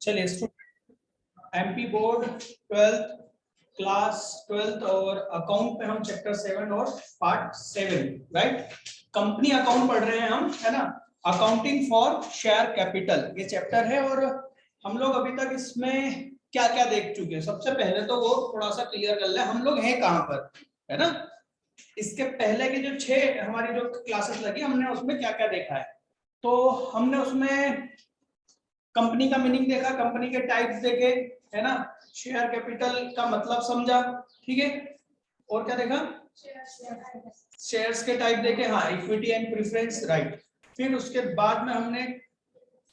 चलिए student MP board 12th class 12th और account पे हम चैप्टर 7 और पार्ट 7 राइट कंपनी अकाउंट पढ़ रहे हैं हम, है ना। अकाउंटिंग फॉर शेयर कैपिटल ये चैप्टर है और हम लोग अभी तक इसमें क्या क्या देख चुके हैं। सबसे पहले तो वो थोड़ा सा क्लियर कर ले हम लोग हैं कहाँ पर, है ना। इसके पहले की जो 6 हमारी जो क्लासेस लगी हमने उसमें क्या क्या देखा है। तो हमने उसमें कंपनी का मीनिंग देखा, कंपनी के टाइप्स देखे, है ना। शेयर कैपिटल का मतलब समझा, ठीक है। और क्या देखा, शेयर्स के टाइप देखे, हाँ, इक्विटी एंड प्रेफरेंस, राइट। फिर उसके बाद में हमने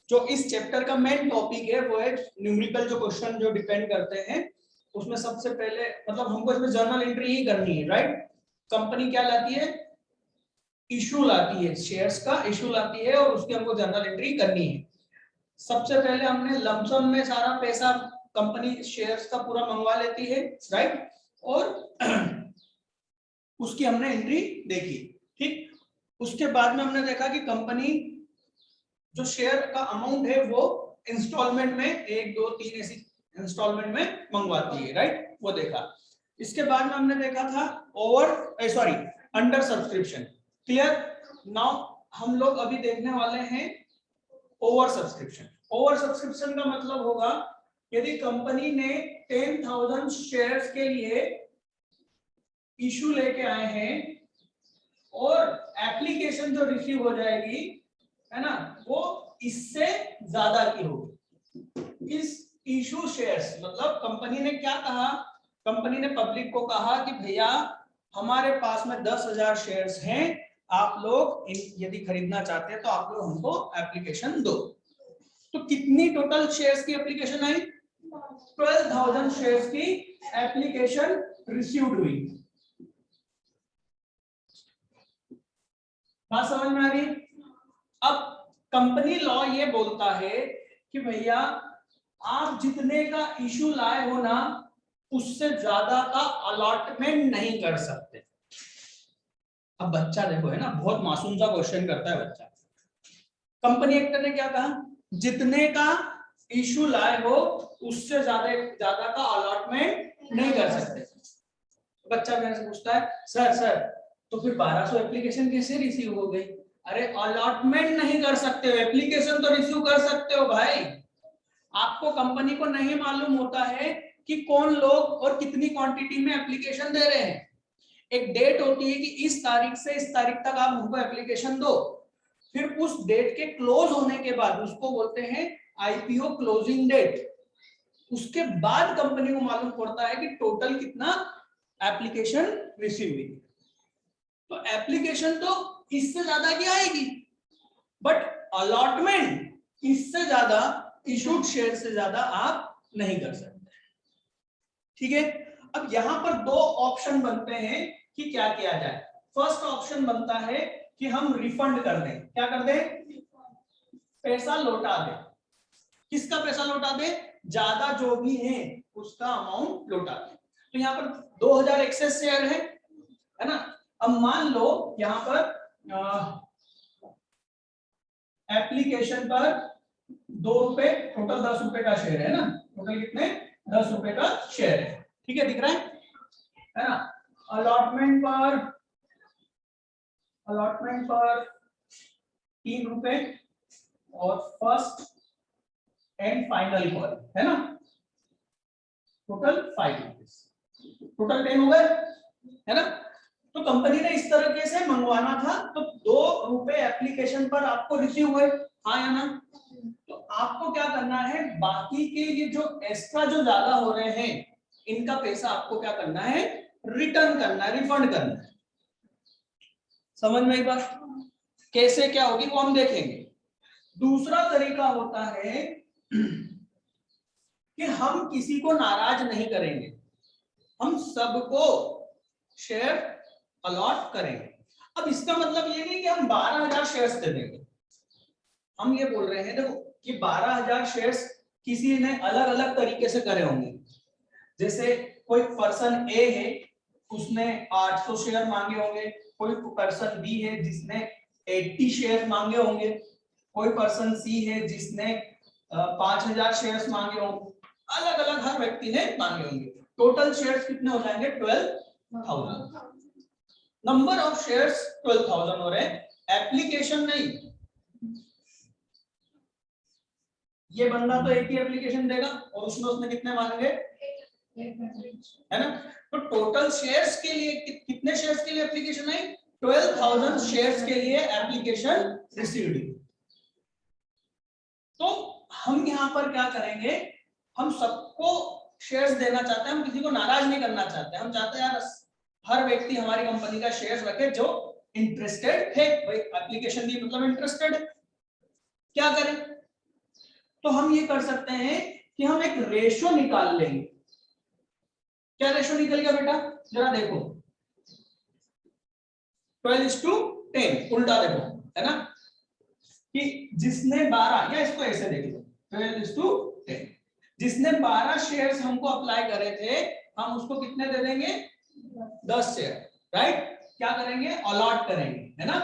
जो इस चैप्टर का मेन टॉपिक है वो है न्यूमेरिकल जो क्वेश्चन जो डिपेंड करते हैं उसमें सबसे पहले मतलब हमको इसमें जर्नल एंट्री ही करनी है, राइट। कंपनी क्या लाती है, इशू लाती है, शेयर्स का इशू लाती है और उसकी हमको जर्नल एंट्री करनी है। सबसे पहले हमने लमसम में सारा पैसा कंपनी शेयर्स का पूरा मंगवा लेती है, राइट। और उसकी हमने एंट्री देखी, ठीक। उसके बाद में हमने देखा कि कंपनी जो शेयर का अमाउंट है वो इंस्टॉलमेंट में 1 2 3 ऐसी इंस्टॉलमेंट में मंगवाती है, राइट, वो देखा। इसके बाद में हमने देखा था अंडर सब्सक्रिप्शन, क्लियर। नाउ हम लोग अभी देखने वाले हैं ओवर सब्सक्रिप्शन। ओवर सब्सक्रिप्शन का मतलब होगा यदि कंपनी ने 10,000 शेयर्स के लिए इशू लेके आए हैं और एप्लीकेशन जो रिसीव हो जाएगी, है ना, वो इससे ज्यादा की होगी। इस इशू शेयर्स मतलब कंपनी ने क्या कहा, कंपनी ने पब्लिक को कहा कि भैया हमारे पास में 10,000 शेयर्स हैं, आप लोग यदि खरीदना चाहते हैं तो आप लोग हमको एप्लीकेशन दो। तो कितनी टोटल शेयर्स की एप्लीकेशन आई, 12,000 शेयर्स की एप्लीकेशन रिसीव्ड हुई। बात समझ में आ रही। अब कंपनी लॉ ये बोलता है कि भैया आप जितने का इशू लाए हो ना उससे ज्यादा का अलॉटमेंट नहीं कर सकते। अब बच्चा देखो, है ना, बहुत मासूम सा क्वेश्चन करता है बच्चा। कंपनी एक्टर ने क्या कहा, जितने का इशू लाए हो उससे ज्यादा का अलॉटमेंट नहीं कर सकते। बच्चा मेरे से पूछता है सर तो फिर 1200 एप्लीकेशन कैसे रिसीव हो गई। अरे अलॉटमेंट नहीं कर सकते हो, एप्लीकेशन तो रिसीव कर सकते हो भाई। आपको कंपनी को नहीं मालूम होता है कि कौन लोग और कितनी क्वांटिटी में एप्लीकेशन दे रहे हैं। एक डेट होती है कि इस तारीख से इस तारीख तक आप हमको एप्लीकेशन दो। फिर उस डेट के क्लोज होने के बाद उसको बोलते हैं आईपीओ क्लोजिंग डेट। उसके बाद कंपनी को मालूम पड़ता है कि टोटल कितना एप्लीकेशन रिसीव हुई। तो एप्लीकेशन तो इससे ज्यादा की आएगी, बट अलॉटमेंट इससे ज्यादा, इशूड शेयर से ज्यादा आप नहीं कर सकते, ठीक है। अब यहां पर 2 ऑप्शन बनते हैं कि क्या किया जाए। फर्स्ट ऑप्शन बनता है कि हम रिफंड कर दें। क्या कर दें, पैसा लौटा दें। किसका पैसा लौटा दें, ज्यादा जो भी है उसका अमाउंट लौटा दें। तो यहाँ पर 2000 एक्सेस शेयर है ना। अब मान लो यहाँ पर एप्लीकेशन पर 2 रुपए, टोटल 10 रुपए का शेयर है ना। टोटल कितने, 10 रुपए का शेयर है, ठीक है, दिख रहा है ना। अलॉटमेंट पर 3 रुपए और फर्स्ट एंड फाइनल कॉल, है ना, टोटल 5 रुपीज, टोटल 10 हो गए, है ना। तो कंपनी ने इस तरीके से मंगवाना था तो 2 रुपए एप्लीकेशन पर आपको रिसीव हुए, हाँ या ना। तो आपको क्या करना है, बाकी के ये जो एक्स्ट्रा जो ज्यादा हो रहे हैं इनका पैसा आपको क्या करना है, रिटर्न करना है, रिफंड करना है। समझ में आई बात, कैसे क्या होगी वो हम देखेंगे। दूसरा तरीका होता है कि हम किसी को नाराज नहीं करेंगे, हम सबको शेयर अलॉट करेंगे। अब इसका मतलब ये नहीं कि हम 12,000 शेयर्स दे देंगे। हम ये बोल रहे हैं देखो कि 12,000 शेयर्स किसी ने अलग अलग तरीके से करे होंगे। जैसे कोई पर्सन ए है उसने 800 शेयर मांगे होंगे, कोई पर्सन बी है जिसने 80 शेयर मांगे होंगे, कोई पर्सन सी है जिसने 5,000 शेयर्स मांगे होंगे, अलग अलग हर व्यक्ति ने मांगे होंगे। टोटल शेयर्स कितने हो जाएंगे? 12,000। नंबर ऑफ शेयर्स 12,000 हो रहे हैं, एप्लीकेशन नहीं। ये बंदा तो एक ही एप्लीकेशन देगा और उसमें उसने कितने मांगे, है ना? तो टोटल शेयर्स के लिए कितने शेयर्स के लिए एप्लीकेशन है? 12,000 शेयर्स के लिए एप्लीकेशन रिसीव्ड। तो हम यहाँ पर क्या करेंगे, हम सबको शेयर्स देना चाहते हैं, हम किसी को नाराज नहीं करना चाहते, हम चाहते हैं यार हर व्यक्ति हमारी कंपनी का शेयर्स रखे जो इंटरेस्टेड है। भाई एप्लीकेशन दी मतलब इंटरेस्टेड है। क्या करें? तो हम ये कर सकते हैं कि हम एक रेशो निकाल लेंगे। क्या रेशो निकल गया बेटा? जरा देखो, 12:10, उल्टा देखो, है ना, कि जिसने 12, या इसको ऐसे देख लो, 12:10, जिसने 12 शेयर्स हमको अप्लाई करे थे, हम उसको कितने दे देंगे? 10 शेयर, राइट? क्या करेंगे? अलॉट करेंगे, है ना,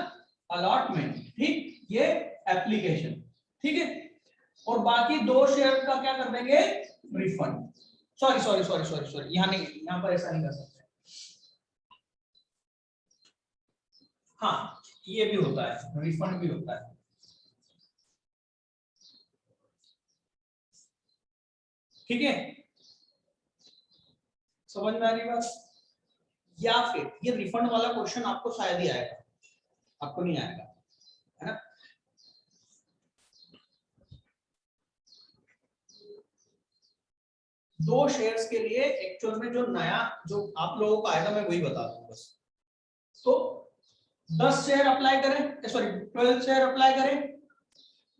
अलॉटमेंट। ठीक, ये एप्लीकेशन, ठीक है। और बाकी 2 शेयर का क्या कर देंगे? Refund. Sorry sorry sorry sorry sorry, यहाँ नहीं, यहाँ पर ऐसा नहीं कर सकते। हाँ, ये भी होता है, रिफंड भी होता है, ठीक है। समझ में आ रही बात? या फिर ये रिफंड वाला क्वेश्चन आपको शायद ही आएगा, आपको नहीं आएगा, है ना। दो शेयर्स के लिए एक्चुअल में जो नया जो आप लोगों को आएगा, मैं वही बता दूं बस। तो 10 शेयर अप्लाई करें, सॉरी 12 शेयर अप्लाई करें,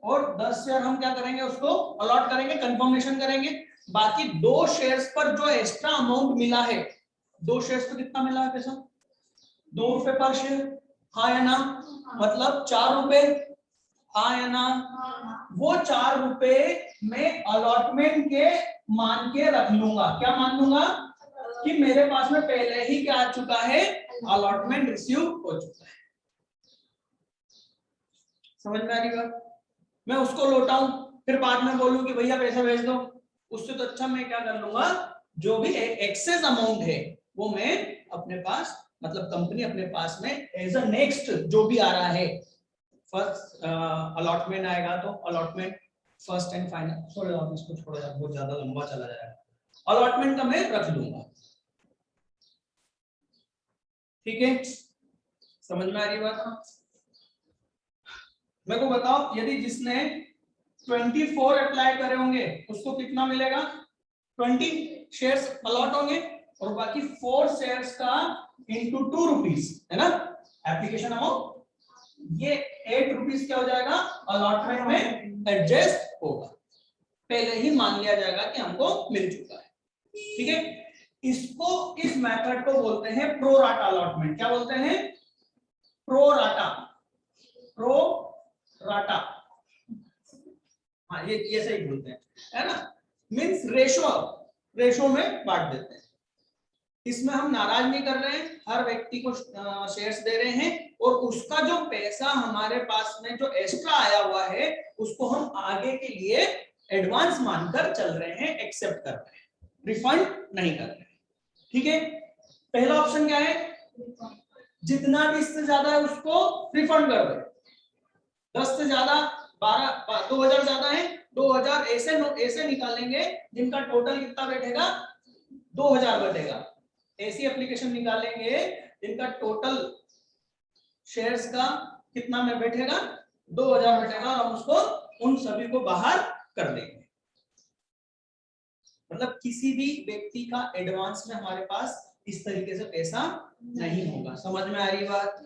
और 10 शेयर हम क्या करेंगे, उसको अलॉट करेंगे, कंफर्मेशन करेंगे। बाकी 2 शेयर्स पर जो एक्स्ट्रा अमाउंट मिला है, 2 शेयर्स पर कितना मिला है पैसा? 2 रुपए पर शेयर, हाँ या ना? मतलब 4 रुपए, हाँ या ना? वो 4 रुपए में अलॉटमेंट के मान के रख लूंगा। क्या मान लूंगा? कि मेरे पास में पहले ही क्या आ चुका है, अलॉटमेंट रिसीव हो चुका है। समझ में आ रही बात? मैं उसको लौटाऊं, फिर बाद में बोलूं कि भैया पैसा भेज दो, उससे तो अच्छा मैं क्या कर लूंगा, जो भी एक्सेस अमाउंट है वो मैं अपने पास, मतलब कंपनी अपने पास में एज अ नेक्स्ट जो भी आ रहा है, फर्स्ट अलॉटमेंट आएगा तो अलॉटमेंट फर्स्ट एंड फाइनल, थोड़ा और इसको छोड़ो यार, बहुत ज्यादा लंबा चला जाएगा, अलॉटमेंट का मैं रख लूंगा, ठीक है। समझ में आ रही बात? मेरे को बताओ, यदि जिसने 24 अप्लाई करे होंगे उसको कितना मिलेगा? 20 शेयर्स अलॉट होंगे, और बाकी 4 शेयर्स का इंटू 2 रुपीज, है ना, एप्लीकेशन अमाउंट, ये 8 रुपीज क्या हो जाएगा, अलॉटमेंट में एडजस्ट होगा, पहले ही मान लिया जाएगा कि हमको मिल चुका है, ठीक है। इसको, इस मेथड को बोलते हैं प्रो राटा अलॉटमेंट। क्या बोलते हैं? प्रो राटा, प्रो राटा, हाँ ये सही बोलते हैं, है ना, मींस रेशो, रेशो में बांट देते हैं। इसमें हम नाराज नहीं कर रहे हैं, हर व्यक्ति को शेयर्स दे रहे हैं, और उसका जो पैसा हमारे पास में जो एक्स्ट्रा आया हुआ है उसको हम आगे के लिए एडवांस मानकर चल रहे हैं, एक्सेप्ट कर रहे हैं, रिफंड नहीं कर रहे हैं, ठीक है। पहला ऑप्शन क्या है? जितना भी इससे ज्यादा है उसको रिफंड कर दो। 10 से ज्यादा, 12, 2000 ज्यादा है, 2000 ऐसे निकालेंगे जिनका टोटल कितना बैठेगा, 2000 बैठेगा। ऐसी एप्लीकेशन निकालेंगे जिनका टोटल शेयर्स का कितना में बैठेगा, 2000 बैठेगा, और हम उसको उन सभी को बाहर कर देंगे। मतलब किसी भी व्यक्ति का एडवांस में हमारे पास इस तरीके से पैसा नहीं होगा। समझ में आ रही बात?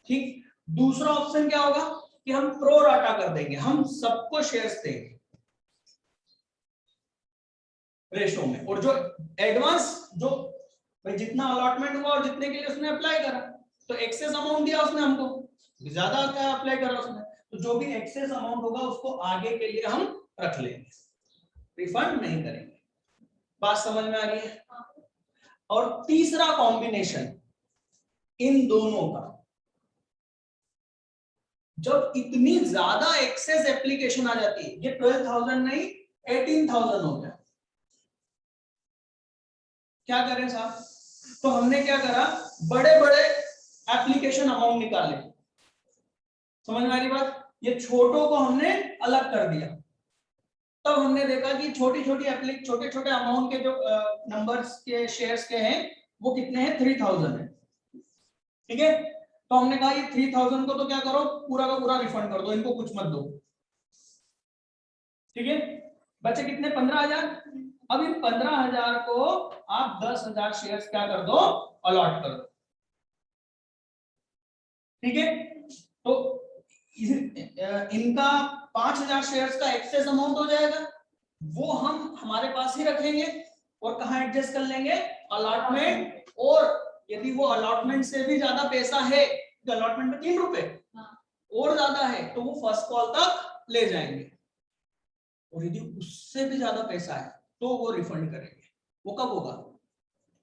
ठीक। दूसरा ऑप्शन क्या होगा कि हम प्रो राटा कर देंगे, हम सबको शेयर्स देंगे रेशो में, और जो एडवांस, जो भाई जितना अलॉटमेंट हुआ और जितने के लिए उसने अप्लाई करा, तो एक्सेस अमाउंट दिया उसने हमको, ज्यादा क्या अप्लाई करा उसने, तो जो भी एक्सेस अमाउंट होगा उसको आगे के लिए हम रख लेंगे, रिफंड नहीं करेंगे। बात समझ में आ रही है? और तीसरा कॉम्बिनेशन इन दोनों का, जब इतनी ज्यादा एक्सेस एप्लीकेशन आ जाती है, ये 12,000 नहीं 18,000 हो गया, क्या करें साहब? तो हमने क्या करा, बड़े बड़े एप्लीकेशन अमाउंट निकाले, समझ में आ रही बात? ये छोटों को हमने अलग कर दिया। तब हमने देखा कि छोटी छोटी छोटे छोटे अमाउंट के जो नंबर्स के शेयर्स के हैं वो कितने हैं, 3,000 है, ठीक है। तो हमने कहा ये 3,000 को तो क्या करो, पूरा का पूरा रिफंड कर दो, इनको कुछ मत दो, ठीक है। बच्चे कितने, 15,000। अब इन 15,000 को आप 10,000 शेयर्स क्या कर दो, अलॉट कर दो, ठीक है। तो इनका 5,000 शेयर्स का एक्सेस अमाउंट हो जाएगा, वो हम हमारे पास ही रखेंगे और कहां एडजस्ट कर लेंगे, अलॉटमेंट। और यदि वो अलॉटमेंट से भी ज्यादा पैसा है, तो अलॉटमेंट में 3 रुपए और ज्यादा है तो वो फर्स्ट कॉल तक ले जाएंगे, और यदि उससे भी ज्यादा पैसा है तो वो रिफंड करेंगे। वो कब होगा,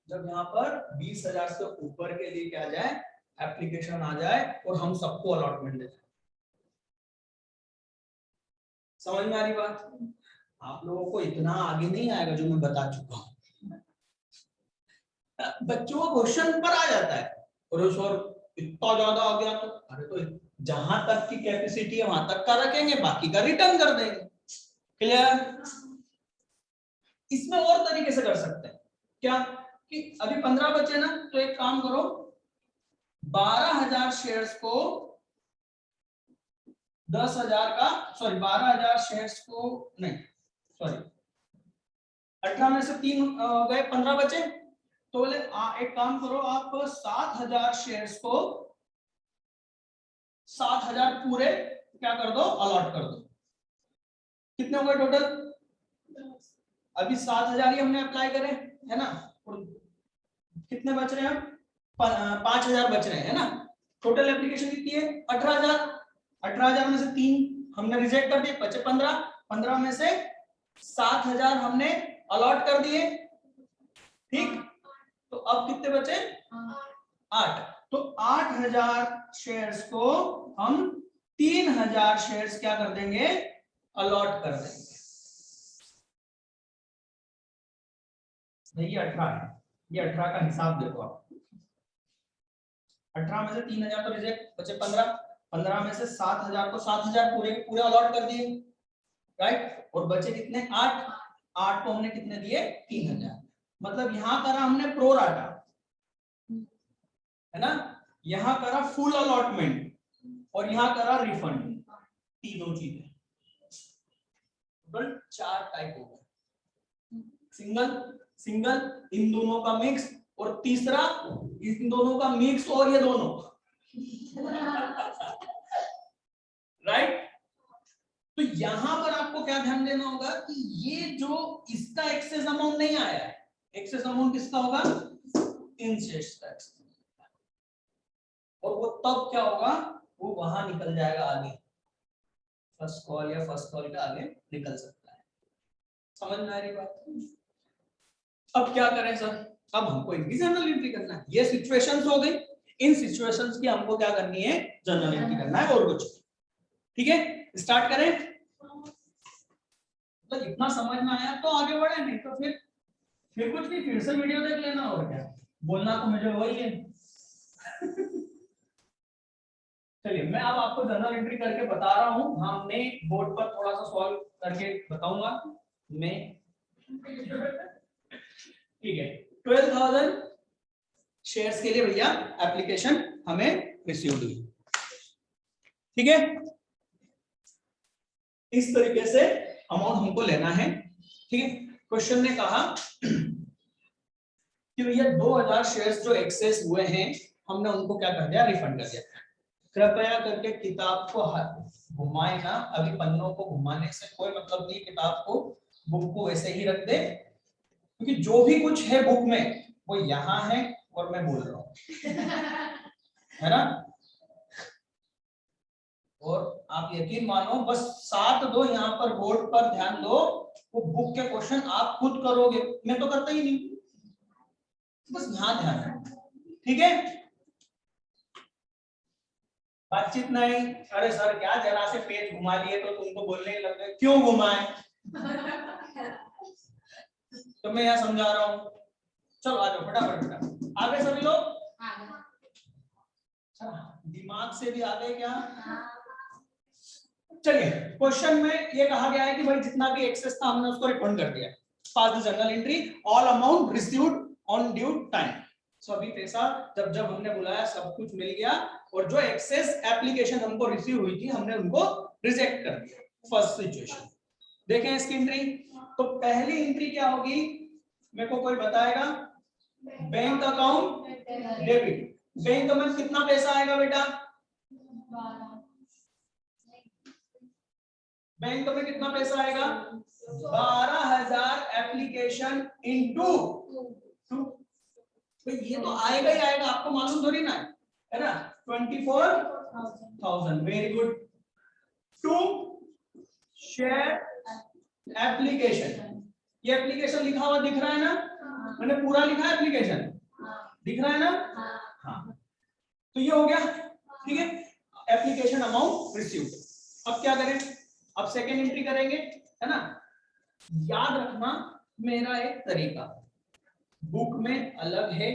जब यहाँ पर 20,000 से ऊपर के लिए क्या जाए, एप्लीकेशन आ जाए और हम सबको अलॉटमेंट दे दें। समझ में आ रही बात? आप लोगों को इतना आगे नहीं आएगा जो मैं बता चुका हूं। बच्चों का क्वेश्चन पर आ जाता है, और सर इतना ज्यादा आ गया तो, अरे तो जहां तक की कैपेसिटी है वहां तक का रखेंगे, बाकी का रिटर्न कर देंगे। क्लियर? इसमें और तरीके से कर सकते हैं, क्या कि अभी 15 बचे ना, तो एक काम करो, 12,000 शेयर्स को 10,000 का, सॉरी 12,000 शेयर्स को नहीं, सॉरी 18 में से 3 गए, 15 बचे, तो बोले एक काम करो, आप 7,000 शेयर्स को 7,000 पूरे क्या कर दो, अलॉट कर दो। कितने हो गए टोटल? अभी 7,000 ही हमने अप्लाई करे है ना, और कितने बच रहे हैं, 5,000 बच रहे हैं, है ना। टोटल एप्लीकेशन कितनी है, 18,000। 18,000 में से 3 हमने रिजेक्ट कर दिए, बचे 15। 15 में से 7,000 हमने अलॉट कर दिए, ठीक। तो अब कितने बचे, 8। तो 8,000 शेयर्स को हम 3,000 शेयर्स क्या कर देंगे, अलॉट कर देंगे। ये 18 है, ये 18 का हिसाब देखो आप, 18 में से 3,000 तो रिजेक्ट, बचे 15। 15 में से 7,000 को 7,000 पूरे पूरे अलॉट कर दिए, राइट। और बचे कितने, 8। 8 को हमने कितने दिए, 3,000। मतलब यहां करा हमने प्रो राटा, है ना, यहां करा फुल अलॉटमेंट और यहां करा रिफंड, तीनों चीजें। टोटल 4 टाइप हो गए, सिंगल इन दोनों का मिक्स, और तीसरा इन दोनों का मिक्स और ये दोनों, राइट। तो यहां पर आपको क्या ध्यान देना होगा कि ये जो इसका एक्सेस अमाउंट नहीं आया है, एक्सेस अमाउंट किसका होगा, इन शेयर्स का, और वो तब क्या होगा, वो वहां निकल जाएगा आगे, फर्स्ट कॉल या फर्स्ट कॉल का आगे निकल सकता है। समझ में आ रही बात? अब क्या करें सर, अब हमको इनकी जनरल एंट्री करना है, ये सिचुएशंस हो गई, इन सिचुएशंस की हमको क्या करनी है, जनरल एंट्री करना है, और कुछ, ठीक है। स्टार्ट करें, तो इतना समझ में आया तो आगे बढ़े, नहीं तो फिर कुछ नहीं, फिर से वीडियो देख लेना, और क्या, बोलना तो मुझे वही है। चलिए मैं अब आपको जनरल एंट्री करके बता रहा हूं, हमने बोर्ड पर थोड़ा सा सॉल्व करके बताऊंगा मैं, ठीक है। 12,000 शेयर्स के लिए भैया एप्लीकेशन हमें रिसीव हुई, ठीक है। इस तरीके से अमाउंट हमको लेना है, ठीक है। क्वेश्चन ने कहा कि भैया 2,000 शेयर्स जो एक्सेस हुए हैं, हमने उनको क्या कर दिया, रिफंड कर दिया। कृपया करके किताब को घुमाए ना, अभी पन्नों को घुमाने से कोई मतलब नहीं, किताब को, बुक को वैसे ही रख दे, क्योंकि जो भी कुछ है बुक में वो यहाँ है और मैं बोल रहा हूँ, है ना। और आप यकीन मानो, बस साथ दो यहाँ पर, बोर्ड पर ध्यान दो, वो बुक के क्वेश्चन आप खुद करोगे, मैं तो करता ही नहीं, बस यहाँ ध्यान है, ठीक है। बातचीत नहीं। अरे सर क्या जरा से पेज घुमा लिए तो तुमको बोलने लग गए, क्यों घुमाए? तो मैं यहाँ समझा रहा हूँ। चलो आ जाओ फटाफट फटाफट आगे सभी लोग। दिमाग से भी आगे क्या? चलिए क्वेश्चन में ये कहा गया है कि भाई जितना भी एक्सेस था हमने उसको रिफंड कर दिया। Pass the journal entry, all amount received on due time. सभी पैसा जब जब हमने बुलाया सब कुछ मिल गया, और जो एक्सेस एप्लीकेशन हमको रिसीव हुई थी हमने उनको रिजेक्ट कर दिया। फर्स्ट सिचुएशन देखें इसकी एंट्री। तो पहली एंट्री क्या होगी, मेरे को कोई बताएगा? Bank account debit. बैंक में कितना पैसा आएगा बेटा? बैंक में कितना पैसा आएगा? 12,000 एप्लीकेशन इनटू 2। तो ये तो आएगा ही आएगा, आपको मालूम थोड़ी ना है ना? 24,000। Very good. 2 share application. ये एप्लीकेशन लिखा हुआ दिख रहा है ना? मैंने पूरा लिखा है एप्लीकेशन, दिख रहा है ना? हाँ, तो ये हो गया। ठीक है, एप्लीकेशन अमाउंट रिसीव्ड। अब क्या करें? अब सेकेंड एंट्री करेंगे, है ना? याद रखना मेरा एक तरीका, बुक में अलग है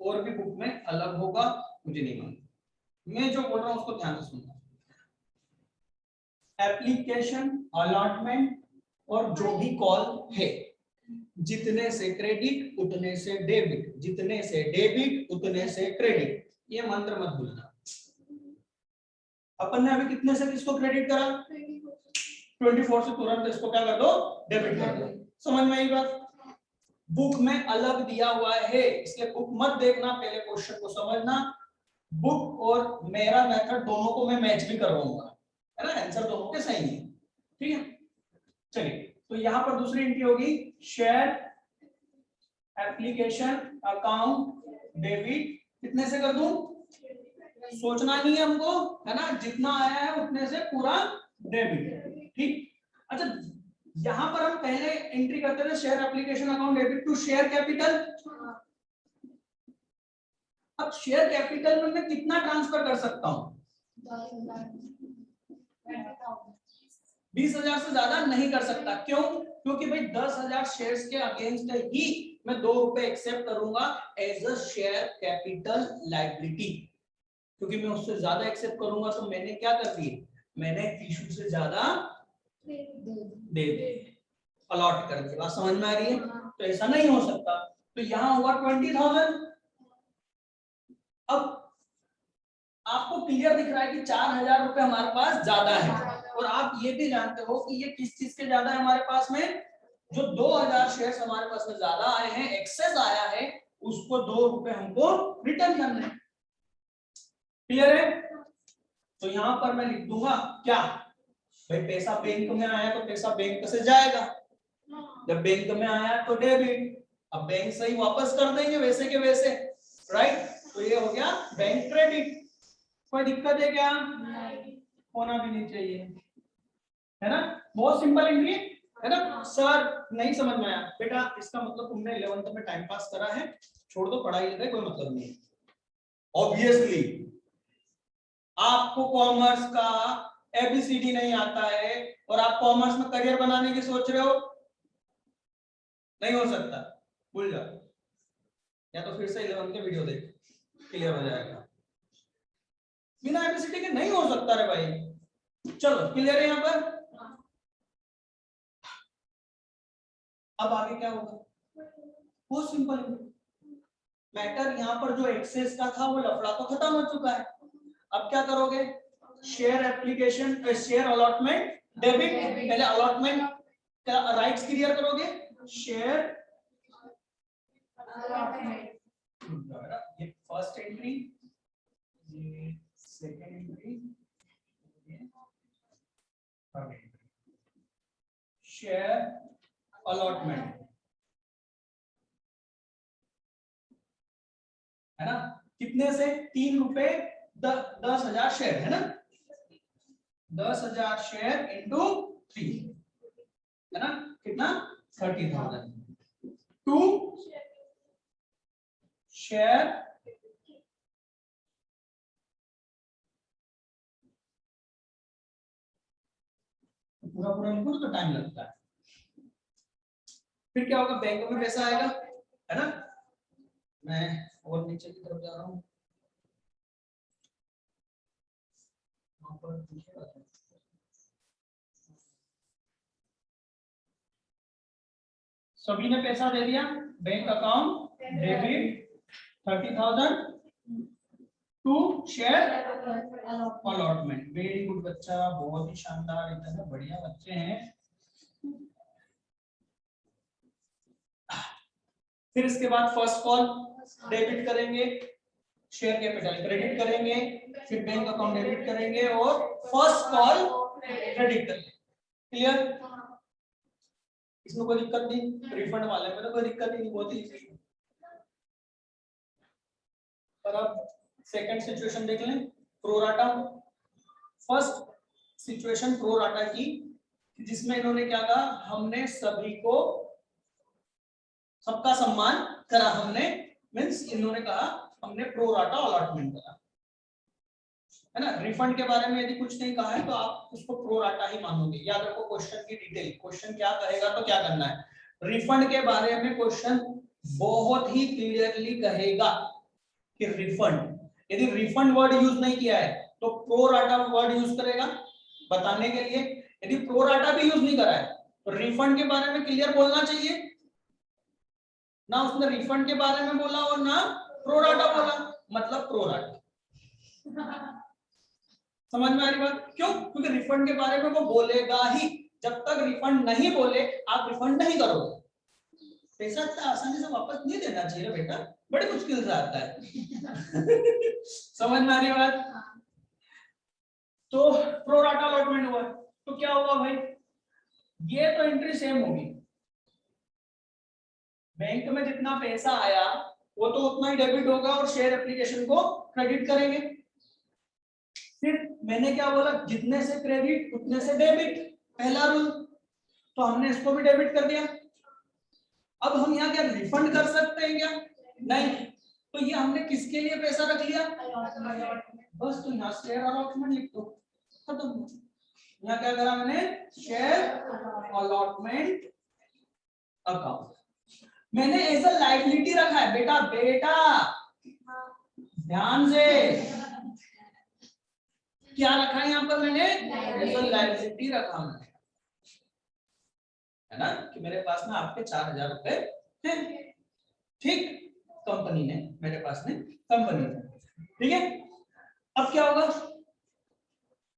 और भी बुक में अलग होगा, मुझे नहीं मालूम। मैं जो बोल रहा हूं उसको ध्यान से सुनना। एप्लीकेशन, अलॉटमेंट और जो भी कॉल है, जितने से क्रेडिट उतने से डेबिट, जितने से डेबिट उतने से क्रेडिट, ये मंत्र मत भूलना। अपन ने अभी कितने से किसको क्रेडिट करा? 24 से तुरंत इसको क्या कर दो? डेबिट कर दो। समझ में आई बात? बुक में अलग दिया हुआ है, इसलिए बुक मत देखना, पहले क्वेश्चन को समझना। बुक और मेरा मेथड दोनों को मैं मैच भी करवाऊंगा, है ना? आंसर दोनों के सही है। ठीक है, चलिए तो यहां पर दूसरी एंट्री होगी शेयर एप्लीकेशन अकाउंट डेबिट। कितने से कर दूं? सोचना नहीं है हमको, है ना? जितना आया है उतने से पूरा डेबिट। ठीक, अच्छा यहां पर हम पहले एंट्री करते थे share application account debit to share capital. अब शेयर कैपिटल में मैं कितना ट्रांसफर कर सकता हूं? 20,000 से ज्यादा नहीं कर सकता। क्यों? क्योंकि भाई 10,000 शेयर्स के अगेंस्ट ही मैं 2 रुपए एक्सेप्ट करूंगा as a share capital liability. क्योंकि मैं उससे ज्यादा एक्सेप्ट करूंगा तो मैंने क्या कर दिया? मैंने इशू से ज्यादा दे दे अलॉट कर दिया। बात समझ में आ रही है? तो ऐसा नहीं हो सकता। तो यहां हुआ 20,000। अब आपको क्लियर दिख रहा है कि 4,000 रुपए हमारे पास ज्यादा है, और आप ये भी जानते हो कि ये किस चीज के ज्यादा है हमारे पास में? जो 2,000 शेयर्स हमारे पास में ज्यादा आए हैं, एक्सेस आया है, उसको 2 रुपए हमको रिटर्न करना है। क्लियर है? तो यहां पर मैं लिख दूंगा क्या? भाई पैसा बैंक में आया तो पैसा बैंक से जाएगा, जब बैंक में आया तो डेबिट, अब बैंक से ही वापस कर देंगे वैसे के वैसे, राइट? तो ये हो गया बैंक क्रेडिट। कोई दिक्कत है क्या? नहीं, होना भी नहीं चाहिए, है ना? बहुत सिंपल एंट्री है ना? सर नहीं समझ में आया बेटा, इसका मतलब तुमने 11th में टाइम पास करा है, छोड़ दो, पढ़ाई का कोई मतलब नहीं है। ऑब्वियसली आपको कॉमर्स का एबीसीडी नहीं आता है और आप कॉमर्स में करियर बनाने की सोच रहे हो, नहीं हो सकता, भूल जाओ। या तो फिर से 11th के वीडियो देख, क्लियर हो जाएगा। बिना एबीसीडी के नहीं हो सकता रे भाई। चलो क्लियर है यहाँ पर? अब आगे क्या होगा? बहुत सिंपल है मैटर। यहाँ पर जो एक्सेस का था वो लफड़ा तो खत्म हो चुका है। अब क्या करोगे? Share application, share allotment debit. पहले अलॉटमेंट का राइट्स क्लियर करोगे, शेयर अलॉटमेंट, ये फर्स्ट एंट्री, ये सेकंड एंट्री, शेयर अलॉटमेंट, है ना? कितने से? 3 रुपए 10,000 शेयर, है ना? 10,000 शेयर इंटू 3, है ना? कितना? 30,000। 2 शेयर पूरा पूरा लिखो तो टाइम लगता है। फिर क्या होगा, बैंक में पैसा आएगा, है ना। मैं और नीचे की तरफ जा रहा हूँ, वहां पर सभी ने पैसा दे दिया, bank account debit 30,000 to share allotment. Very good बच्चा, बहुत ही शानदार, एकदम बढ़िया बच्चे हैं। फिर इसके बाद फर्स्ट कॉल डेबिट करेंगे, शेयर कैपिटल क्रेडिट करेंगे, फिर बैंक अकाउंट डेबिट करेंगे और फर्स्ट कॉल क्रेडिट करेंगे। क्लियर? इसमें कोई दिक्कत नहीं, रिफंड वाले में तो कोई दिक्कत नहीं, बहुत ही। पर अब सेकंड सिचुएशन देख लें, प्रोराटा। फर्स्ट सिचुएशन प्रोराटा की, जिसमें इन्होंने क्या कहा, हमने सभी को, सबका सम्मान करा हमने, मींस इन्होंने कहा हमने प्रोराटा अलॉटमेंट करा, है ना। रिफंड के बारे में यदि कुछ नहीं कहा है तो आप उसको प्रोराटा ही मानोगे। याद रखो क्वेश्चन की डिटेल, क्वेश्चन क्या कहेगा तो क्या करना है। रिफंड के बारे में क्वेश्चन बहुत ही क्लियरली कहेगा कि रिफंड, यदि रिफंड वर्ड यूज नहीं किया है तो प्रोराटा वर्ड यूज करेगा बताने के लिए। यदि प्रोराटा भी यूज नहीं करा है तो रिफंड के बारे में क्लियर बोलना चाहिए ना। उसने रिफंड के बारे में बोला और ना प्रोराटा बोला, मतलब प्रोराटा। समझ में आ रही बात? क्यों? क्योंकि रिफंड के बारे में वो बोलेगा ही, जब तक रिफंड नहीं बोले आप रिफंड नहीं करोगे। पैसा इतना आसानी से वापस नहीं देना चाहिए बेटा, बड़ी मुश्किल से आता है। समझ में आ रही बात? तो प्रोराटा अलॉटमेंट हुआ, तो क्या होगा भाई, ये तो एंट्री सेम होगी, बैंक में जितना पैसा आया वो तो उतना ही डेबिट होगा और शेयर एप्लीकेशन को क्रेडिट करेंगे। फिर मैंने क्या बोला, जितने से क्रेडिट उतने से डेबिट, पहला रूल, तो हमने इसको भी डेबिट कर दिया। अब हम यहाँ क्या रिफंड कर सकते हैं क्या? नहीं, तो ये हमने किसके लिए पैसा रख लिया, बस। तो यहाँ शेयर अलॉटमेंट लिख दो, खत्म। यहाँ क्या करा मैंने, शेयर अलॉटमेंट अकाउंट। मैंने एज अ लायबिलिटी रखा है बेटा, बेटा ध्यान से, क्या रखा है यहाँ पर मैंने, एज अ लायबिलिटी रखा मैंने, है ना, कि मेरे पास में आपके 4,000 रुपए हैं, ठीक, कंपनी ने मेरे पास में, कंपनी ने, ठीक है। अब क्या होगा,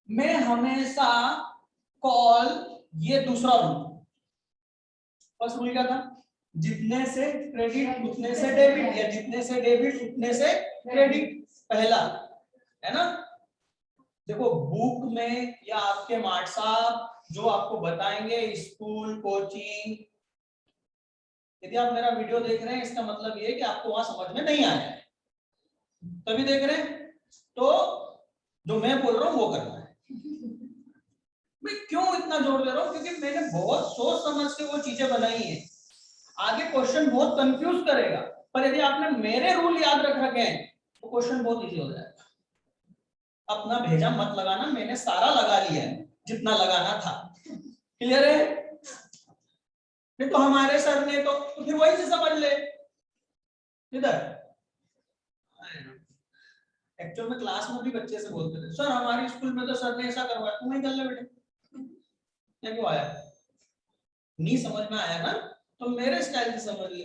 मैं हमेशा कॉल, ये दूसरा रूल, फर्स्ट रूल क्या था, जितने से क्रेडिट उतने से डेबिट, या जितने से डेबिट उतने से क्रेडिट, पहला, है ना। देखो बुक में या आपके मार्ट साहब जो आपको बताएंगे, स्कूल कोचिंग, यदि आप मेरा वीडियो देख रहे हैं इसका मतलब ये है कि आपको वहां समझ में नहीं आया है, तभी देख रहे हैं, तो जो मैं बोल रहा हूं वो करना है। मैं क्यों इतना जोर दे रहा हूं, क्योंकि मैंने बहुत सोच समझ के वो चीजें बनाई है, आगे क्वेश्चन बहुत कंफ्यूज करेगा, पर यदि आपने मेरे रूल याद रख रखे हैं तो क्वेश्चन बहुत इजी हो जाएगा। अपना भेजा मत लगाना, मैंने सारा लगा लिया है जितना लगाना था, क्लियर है? नहीं तो हमारे सर ने तो फिर वही से समझ ले इधर। एक्चुअल में क्लास में भी बच्चे से बोलते थे, सर हमारे स्कूल में तो सर ने ऐसा करवाया, तुम ही कर ले बेटे। क्या क्यों आया, नहीं समझ में आया ना, तो मेरे स्टाइल से समझ ले।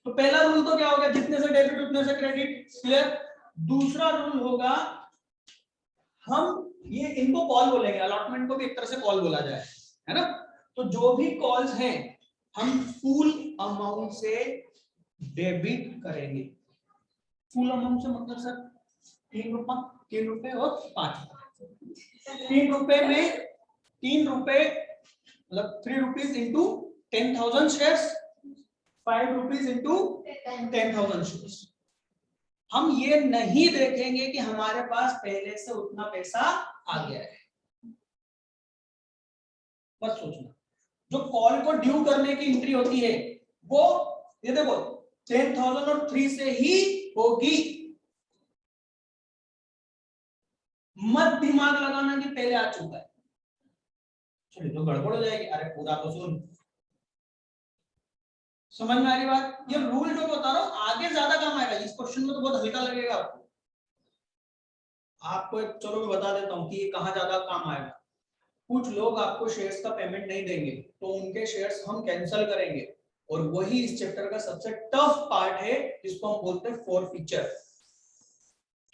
तो पहला रूल तो क्या हो गया, जितने से डेबिट उतने से क्रेडिट, क्लियर। दूसरा रूल होगा, हम ये इनको कॉल बोलेंगे, अलॉटमेंट को भी एक तरह से कॉल बोला जाए, है ना। तो जो भी कॉल्स हैं हम फुल अमाउंट से डेबिट करेंगे। फुल अमाउंट से मतलब सर 3 रुपए और 5 रुपए। 3 रुपए में 3 रुपए मतलब 3 rupees into 10,000 shares, 5 rupees into 10,000 shares. हम ये नहीं देखेंगे कि हमारे पास पहले से उतना पैसा आ गया है, बस सोचना। जो कॉल को ड्यू करने की एंट्री होती है वो ये देखो 10,000 और 3 से ही होगी। मत दिमाग लगाना कि पहले आ चुका है, अरे तो गड़बड़ हो जाएगी। अरे पूरा तो सुन, समझ में आ रही बात? ये रूल जो बता रहा हूँ आगे ज्यादा काम आएगा, इस क्वेश्चन में तो बहुत हल्का लगेगा आपको। आपको एक चलो मैं बता देता हूँ कि ये कहाँ ज्यादा काम आएगा। कुछ लोग आपको शेयर्स का पेमेंट नहीं देंगे तो उनके शेयर्स हम कैंसिल करेंगे, और वही इस चैप्टर का सबसे टफ पार्ट है जिसको हम बोलते हैं फॉरफीचर।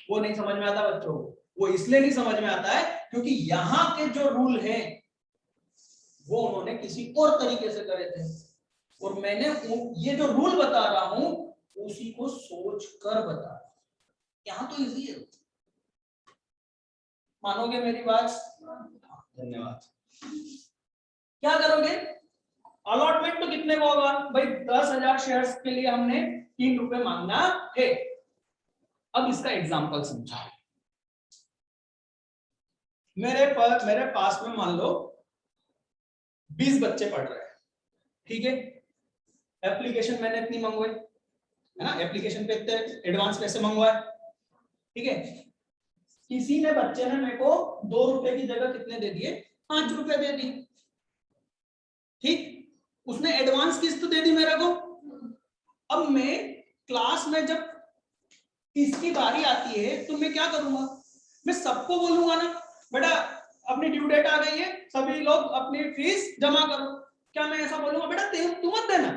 वो नहीं समझ में आता बच्चों को, वो इसलिए नहीं समझ में आता है क्योंकि यहाँ के जो रूल हैं वो उन्होंने किसी और तरीके से करे थे, और मैंने ये जो रूल बता रहा हूं उसी को सोच कर बता रहा हूं। यहाँ तो इजी है, मानोगे मेरी बात? धन्यवाद। क्या करोगे? अलॉटमेंट तो कितने को होगा भाई? 10,000 शेयर्स के लिए हमने 3 रुपए मांगना है। अब इसका एग्जांपल समझा। मेरे पास में मान लो 20 बच्चे पढ़ रहे हैं, ठीक है। एप्लीकेशन मैंने इतनी मंगवाई है ना, एप्लीकेशन पे इतने एडवांस पैसे मंगवाए, ठीक है। किसी ने बच्चे ने मेरे को 2 रुपए की जगह कितने दे दिए? 5 रुपए दे दी, ठीक। उसने एडवांस किस्त दे दी मेरे को। अब मैं क्लास में जब इसकी बारी आती है तो मैं क्या करूंगा? मैं सबको बोलूंगा ना, बेटा अपनी ड्यू डेट आ गई है, सभी लोग अपनी फीस जमा करो। क्या मैं ऐसा बोलूंगा बेटा तू मत देना,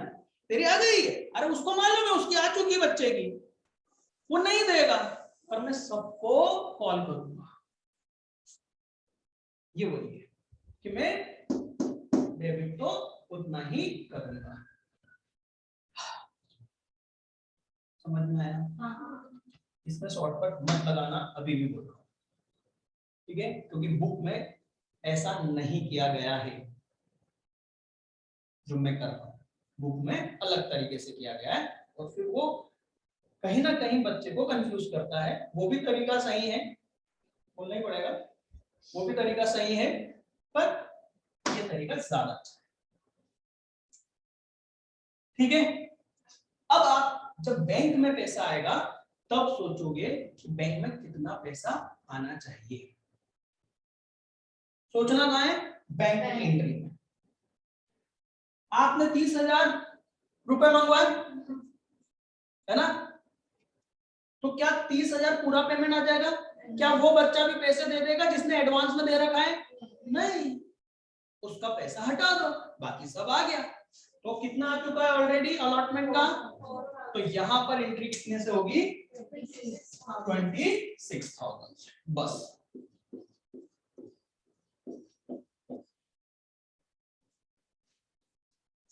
तेरी आ गई है? अरे उसको मालूम है उसकी आ चुकी बच्चे की, वो नहीं देगा। पर मैं सबको कॉल करूंगा। ये वही है कि मैं डेबिट तो उतना ही करूंगा। समझ में आया? इसमें शॉर्टकट मत लगाना, अभी भी बोल रहा हूं, ठीक है, क्योंकि बुक में ऐसा नहीं किया गया है जो मैं कर रहा हूं। बुक में अलग तरीके से किया गया है, और फिर वो कहीं ना कहीं बच्चे को कंफ्यूज करता है। वो भी तरीका सही है, बोलना ही पड़ेगा, वो भी तरीका सही है, पर ये तरीका ज्यादा अच्छा है, ठीक है। अब आप जब बैंक में पैसा आएगा तब सोचोगे कि बैंक में कितना पैसा आना चाहिए। सोचना कहाँ है? बैंक की एंट्री में। आपने 30,000 रुपए मंगवाए है ना, तो क्या 30,000 पूरा पेमेंट आ जाएगा? क्या वो बच्चा भी पैसे दे देगा जिसने एडवांस में दे रखा है? नहीं, उसका पैसा हटा दो, बाकी सब आ गया। तो कितना आ चुका है ऑलरेडी अलॉटमेंट का? तो यहां पर एंट्री कितने से होगी? 26,000। बस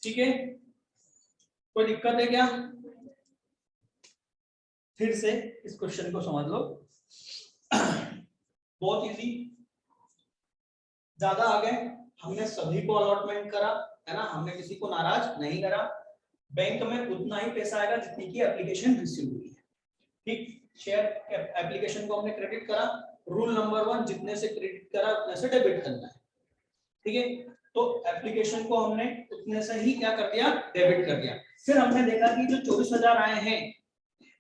ठीक है, कोई दिक्कत है क्या? फिर से इस क्वेश्चन को समझ लो, बहुत इजी, ज्यादा आ गए। हमने सभी को अलॉटमेंट करा है ना, हमने किसी को नाराज नहीं करा। बैंक में उतना ही पैसा आएगा जितनी की एप्लीकेशन रिसीव हुई है, ठीक। शेयर एप्लीकेशन को हमने क्रेडिट करा, रूल नंबर 1 जितने से क्रेडिट करा उतने से डेबिट करना है, ठीक है। तो एप्लीकेशन को हमने उतने से ही क्या कर दिया? डेबिट कर दिया। फिर हमने देखा कि जो 24,000 आए हैं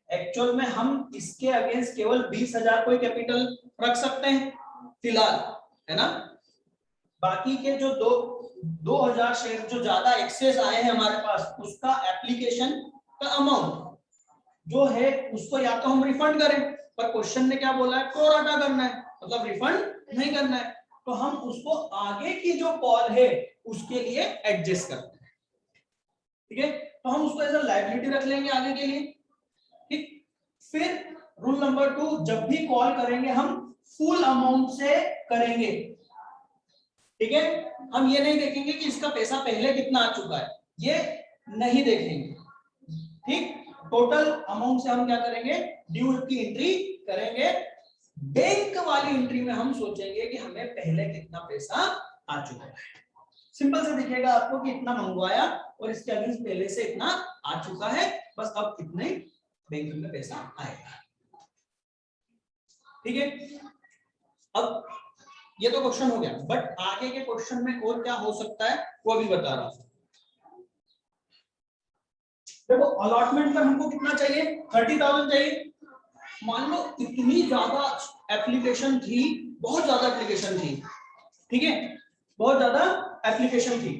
एक्चुअल में हम इसके अगेंस्ट केवल 20,000 कोई कैपिटल रख सकते हैं फिलहाल, है ना। बाकी के जो 2,000 शेयर जो ज्यादा एक्सेस आए हैं हमारे पास, उसका एप्लीकेशन का अमाउंट जो है उसको या तो हम रिफंड करें, पर क्वेश्चन ने क्या बोला है? प्रोराटा करना है, मतलब रिफंड नहीं करना है। तो हम उसको आगे की जो कॉल है उसके लिए एडजस्ट करते हैं, ठीक है। तो हम उसको एज अ लायबिलिटी रख लेंगे आगे के लिए, ठीक। फिर रूल नंबर 2, जब भी कॉल करेंगे हम फुल अमाउंट से करेंगे, ठीक है। हम ये नहीं देखेंगे कि इसका पैसा पहले कितना आ चुका है, ये नहीं देखेंगे, ठीक। टोटल अमाउंट से हम क्या करेंगे? ड्यू की एंट्री करेंगे। बैंक वाली एंट्री में हम सोचेंगे कि हमें पहले कितना पैसा आ चुका है। सिंपल से दिखेगा आपको कि इतना मंगवाया और इसके अगेंस्ट पहले से इतना आ चुका है, बस अब इतने बैंक में पैसा आएगा, ठीक है। अब ये तो क्वेश्चन हो गया, बट आगे के क्वेश्चन में और क्या हो सकता है वो अभी बता रहा हूं। देखो अलॉटमेंट पर हमको कितना चाहिए? 30,000 चाहिए। मान लो इतनी ज्यादा एप्लीकेशन थी, बहुत ज्यादा एप्लीकेशन थी, ठीक है, बहुत ज्यादा एप्लीकेशन थी।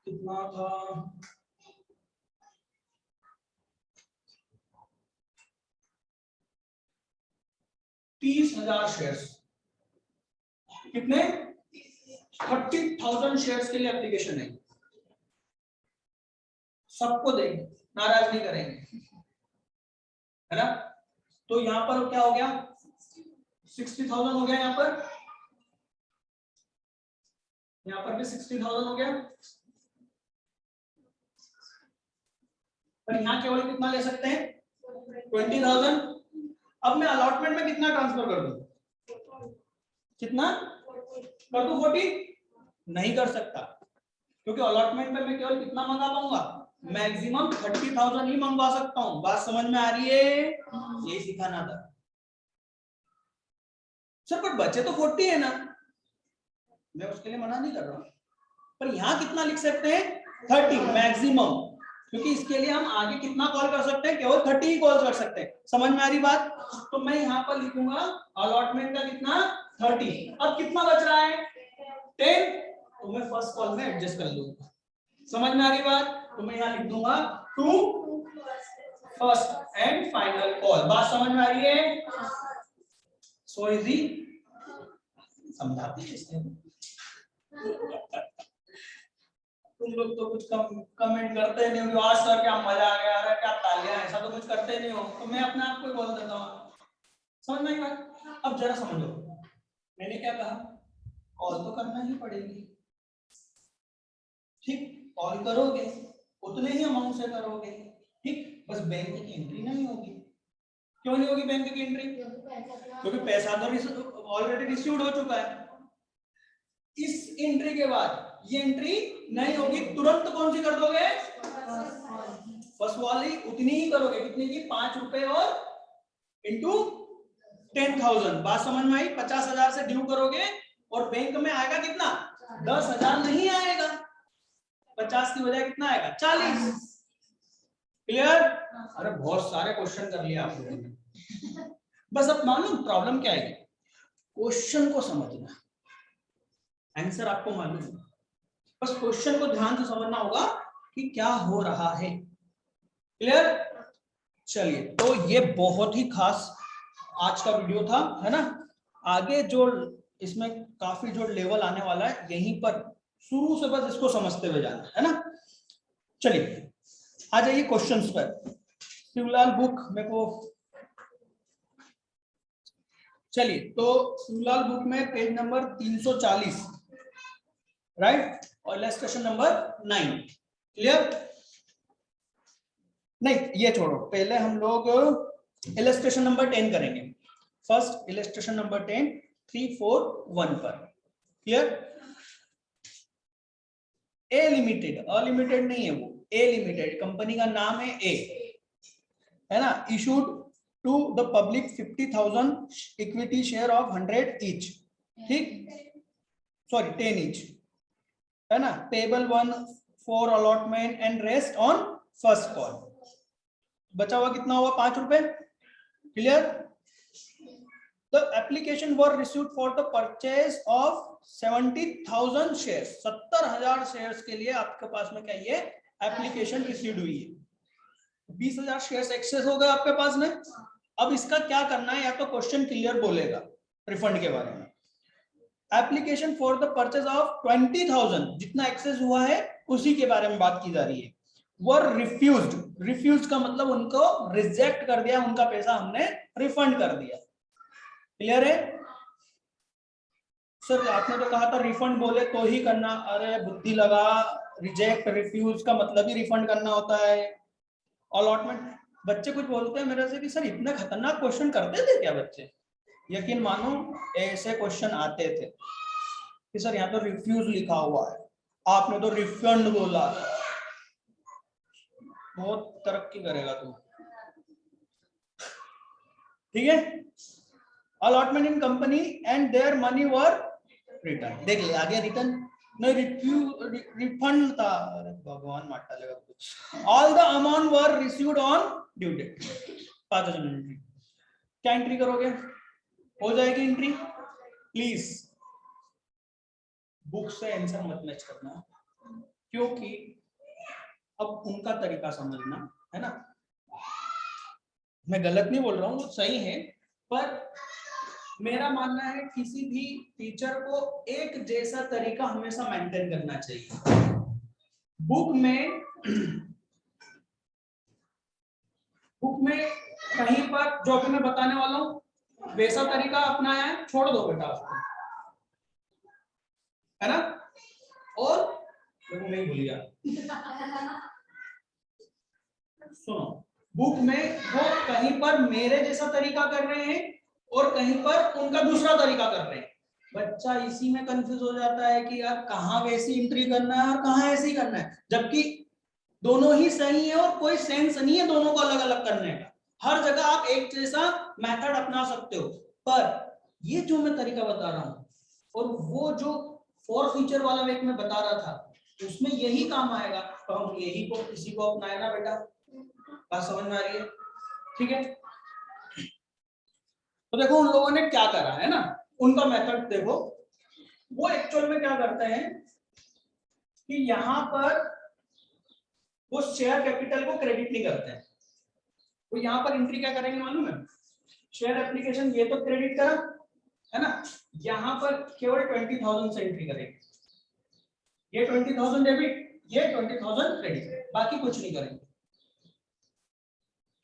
कितना था? 30,000 शेयर्स। कितने? 30,000 शेयर्स के लिए एप्लीकेशन है। सबको देंगे, नाराज नहीं करेंगे, है ना। तो यहां पर क्या हो गया? 60,000 हो गया। यहां पर भी 60,000 हो गया। पर यहां केवल कितना ले सकते हैं? 20,000। अब मैं अलॉटमेंट में कितना ट्रांसफर कर दूं? कितना कर दूं? 40? नहीं कर सकता, क्योंकि अलॉटमेंट में मैं केवल कितना मंगा पाऊंगा? मैक्सिमम 30,000 ही मंगवा सकता हूं। बात समझ में आ रही है? यही सिखाना था सर। पर बचे तो 40 है ना, मैं उसके लिए मना नहीं कर रहा हूं, पर यहां कितना लिख सकते हैं? 30 मैक्सिमम, क्योंकि इसके लिए हम आगे कितना कॉल कर सकते हैं? केवल 30 ही कॉल कर सकते हैं। समझ में आ रही बात? तो मैं यहां पर लिखूंगा अलॉटमेंट का कितना? 30। अब कितना बच रहा है? 10। तो मैं फर्स्ट कॉल में एडजस्ट कर लूंगा। समझ में आ रही बात? तो मैं यहां लिख दूंगा 2 फर्स्ट एंड फाइनल कॉल। बात समझ में आ रही है? So easy. समझाती है तुम लोग तो कुछ कमेंट करते नहीं हो, आज सर क्या मजा आ गया, अरे क्या तालियां, ऐसा तो कुछ करते नहीं हो। तो मैं अपने आप को ही बोल देता हूँ। समझ में आई बात? अब जरा समझो, मैंने क्या कहा? कॉल तो करना ही पड़ेगी, ठीक। कॉल करोगे उतने ही अमाउंट से करोगे, ठीक। बस बैंक की एंट्री नहीं होगी। क्यों नहीं होगी बैंक की एंट्री? क्योंकि पैसा तो ऑलरेडी रिसीव्ड हो चुका है। इस एंट्री के बाद ये एंट्री नहीं होगी, तुरंत कौन सी कर दोगे? फर्स्ट वाली उतनी ही करोगे। कितनी की? 5 रुपए और इंटू 10,000। बात समझ में आई? 50,000 से ड्यू करोगे और बैंक में आएगा कितना? 10,000 नहीं आएगा, 50 की बजाय कितना आएगा? 40। क्लियर? अरे बहुत सारे क्वेश्चन कर लिए आप लोगों ने। बस अब मालूम प्रॉब्लम क्या है? क्वेश्चन को समझना, आंसर आपको मालूम है, बस क्वेश्चन को ध्यान से समझना होगा कि क्या हो रहा है। क्लियर? चलिए, तो ये बहुत ही खास आज का वीडियो था, है ना। आगे जो इसमें काफी जो लेवल आने वाला है, यहीं पर शुरू से बस इसको समझते हुए जाना है ना। चलिए आ जाइए क्वेश्चंस पर। शिवलाल बुक मेरे को, चलिए तो शिवलाल बुक में पेज नंबर 340, राइट, और इलस्ट्रेशन नंबर 9। क्लियर? नहीं ये छोड़ो, पहले हम लोग इलस्ट्रेशन नंबर 10 करेंगे। फर्स्ट इलस्ट्रेशन नंबर 10 341 पर। क्लियर? ए लिमिटेड, अलिमिटेड नहीं है वो, ए लिमिटेड कंपनी का नाम है, ए, है ना। Issued to the public 50,000 equity share of 100 each, ठीक, सॉरी 10 ईच, है ना। Payable 1 for allotment and rest on first call. बचा हुआ कितना हुआ? 5 रुपए। Clear? The application were received for the purchase of 70,000 shares। 70,000 shares के लिए आपके पास में क्या ये एप्लीकेशन रिसीव्ड हुई है। 20,000 शेयर्स एक्सेस हो गए आपके पास में। अब इसका क्या करना है? या तो क्वेश्चन क्लियर बोलेगा रिफंड के बारे में। Application for the purchase of 20,000, जितना एक्सेस हुआ है उसी के बारे में बात की जा रही है। वर रिफ्यूज्ड, रिफ्यूज का मतलब उनको रिजेक्ट कर दिया, उनका पैसा हमने रिफंड कर दिया। क्लियर है? सर आपने तो कहा था रिफंड बोले तो ही करना। अरे बुद्धि लगा, रिजेक्ट रिफ्यूज का मतलब ही रिफंड करना होता है। अलॉटमेंट, बच्चे कुछ बोलते हैं मेरे से कि सर इतने खतरनाक क्वेश्चन करते थे क्या बच्चे? यकीन मानो ऐसे क्वेश्चन आते थे कि सर यहाँ तो रिफ्यूज लिखा हुआ है, आपने तो रिफंड बोला। बहुत तरक्की करेगा तू, ठीक है। Allotment in company and their money were return. देख ले आगे, रिटर्न नहीं, रिफंड था। अरे भगवान माटा लगा कुछ। All the amount were received on due date. 5,000 entry. क्या एंट्री करोगे? हो जाएगी एंट्री। प्लीज बुक से आंसर मत मैच करना, क्योंकि अब उनका तरीका समझना है ना। मैं गलत नहीं बोल रहा हूँ, वो सही है, पर मेरा मानना है किसी भी टीचर को एक जैसा तरीका हमेशा मेंटेन करना चाहिए। बुक में कहीं पर जो भी मैं बताने वाला हूं वैसा तरीका अपनाया है, छोड़ दो बेटा उसको, है ना। और देखो नहीं भूलिया, सुनो, बुक में वो कहीं पर मेरे जैसा तरीका कर रहे हैं और कहीं पर उनका दूसरा तरीका कर रहे हैं। बच्चा इसी में कंफ्यूज हो जाता है कि यार कहाँ वैसी एंट्री करना है और कहाँ ऐसी करना है, जबकि दोनों ही सही है और कोई सेंस नहीं है दोनों को अलग अलग करने का। हर जगह आप एक जैसा मेथड अपना सकते हो, पर ये जो मैं तरीका बता रहा हूँ और वो जो 4 फीचर वाला एक मैं बता रहा था उसमें यही काम आएगा, तो हम यही को इसी को अपनाए ना बेटा। बात समझ में आ रही है? ठीक है, तो देखो उन लोगों ने क्या करा है ना, उनका मेथड देखो। वो एक्चुअल में क्या करते हैं कि यहां पर वो शेयर कैपिटल को क्रेडिट नहीं करते हैं। तो यहां पर एंट्री क्या करेंगे मालूम है? शेयर एप्लीकेशन ये तो क्रेडिट करा है ना, यहां पर केवल 20,000 से एंट्री करेंगे। ये 20,000 डेबिट, ये 20,000 क्रेडिट, बाकी कुछ नहीं करेंगे।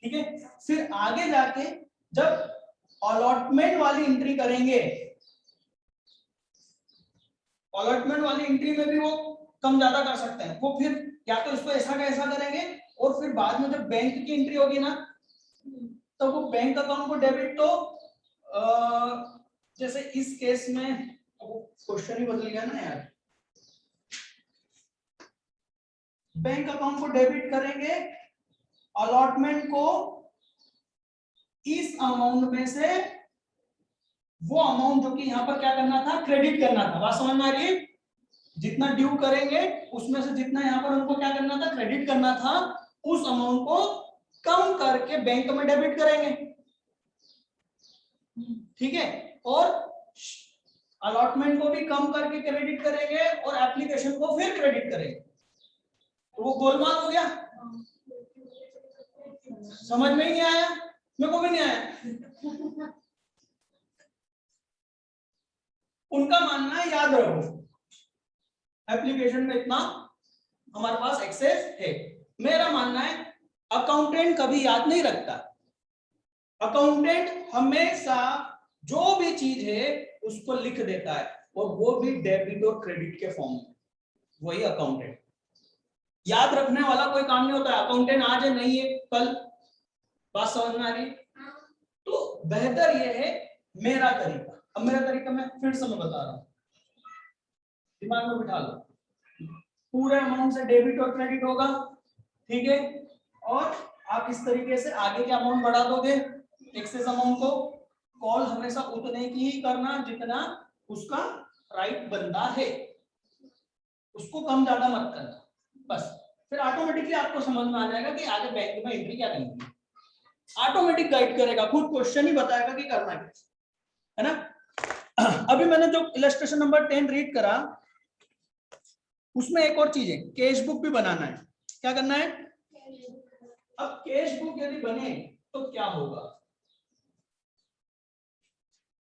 ठीक है, फिर आगे जाके जब अलॉटमेंट वाली एंट्री करेंगे, अलॉटमेंट वाली एंट्री में भी वो कम ज्यादा कर सकते हैं। वो फिर या तो इसको ऐसा का ऐसा करेंगे और फिर बाद में जब बैंक की एंट्री होगी ना तो वो बैंक अकाउंट को डेबिट, तो जैसे इस केस में क्वेश्चन ही बदल गया ना यार, बैंक अकाउंट को डेबिट करेंगे, अलॉटमेंट को इस अमाउंट में से वो अमाउंट जो कि यहाँ पर क्या करना था, क्रेडिट करना था। बात समझ में आ रही है? जितना ड्यू करेंगे उसमें से जितना यहाँ पर उनको क्या करना था, क्रेडिट करना था, उस अमाउंट को कम करके बैंक में डेबिट करेंगे। ठीक है, और अलॉटमेंट को भी कम करके क्रेडिट करेंगे और एप्लीकेशन को फिर क्रेडिट करेंगे। तो वो गोलमाल हो गया। समझ में ही नहीं आया? मेरे को भी नहीं आया। उनका मानना है याद रखो एप्लीकेशन में इतना हमारे पास एक्सेस है। मेरा मानना है अकाउंटेंट कभी याद नहीं रखता। अकाउंटेंट हमेशा जो भी चीज है उसको लिख देता है, और वो भी डेबिट और क्रेडिट के फॉर्म में। वही अकाउंटेंट। याद रखने वाला कोई काम नहीं होता है। अकाउंटेंट आज है नहीं है कल। बात समझ में आ रही? तो बेहतर ये है मेरा तरीका। अब मेरा तरीका मैं फिर से मैं बता रहा हूं, दिमाग में बिठा लो। पूरे अमाउंट से डेबिट और क्रेडिट होगा, ठीक है, और आप इस तरीके से आगे के अमाउंट बढ़ा दोगे एक्सेस अमाउंट को। कॉल हमेशा उतने की ही करना जितना उसका राइट बनता है, उसको कम ज्यादा मत करना बस। फिर ऑटोमेटिकली आपको समझ में आ जाएगा कि आगे बैंक में एंट्री क्या करनी है। ऑटोमेटिक गाइड करेगा, खुद क्वेश्चन ही बताएगा कि करना है ना। अभी मैंने जो इलस्ट्रेशन नंबर 10 रीड करा उसमें एक और चीज है, कैश बुक भी बनाना है। क्या करना है? अब कैश बुक यदि बने तो क्या होगा,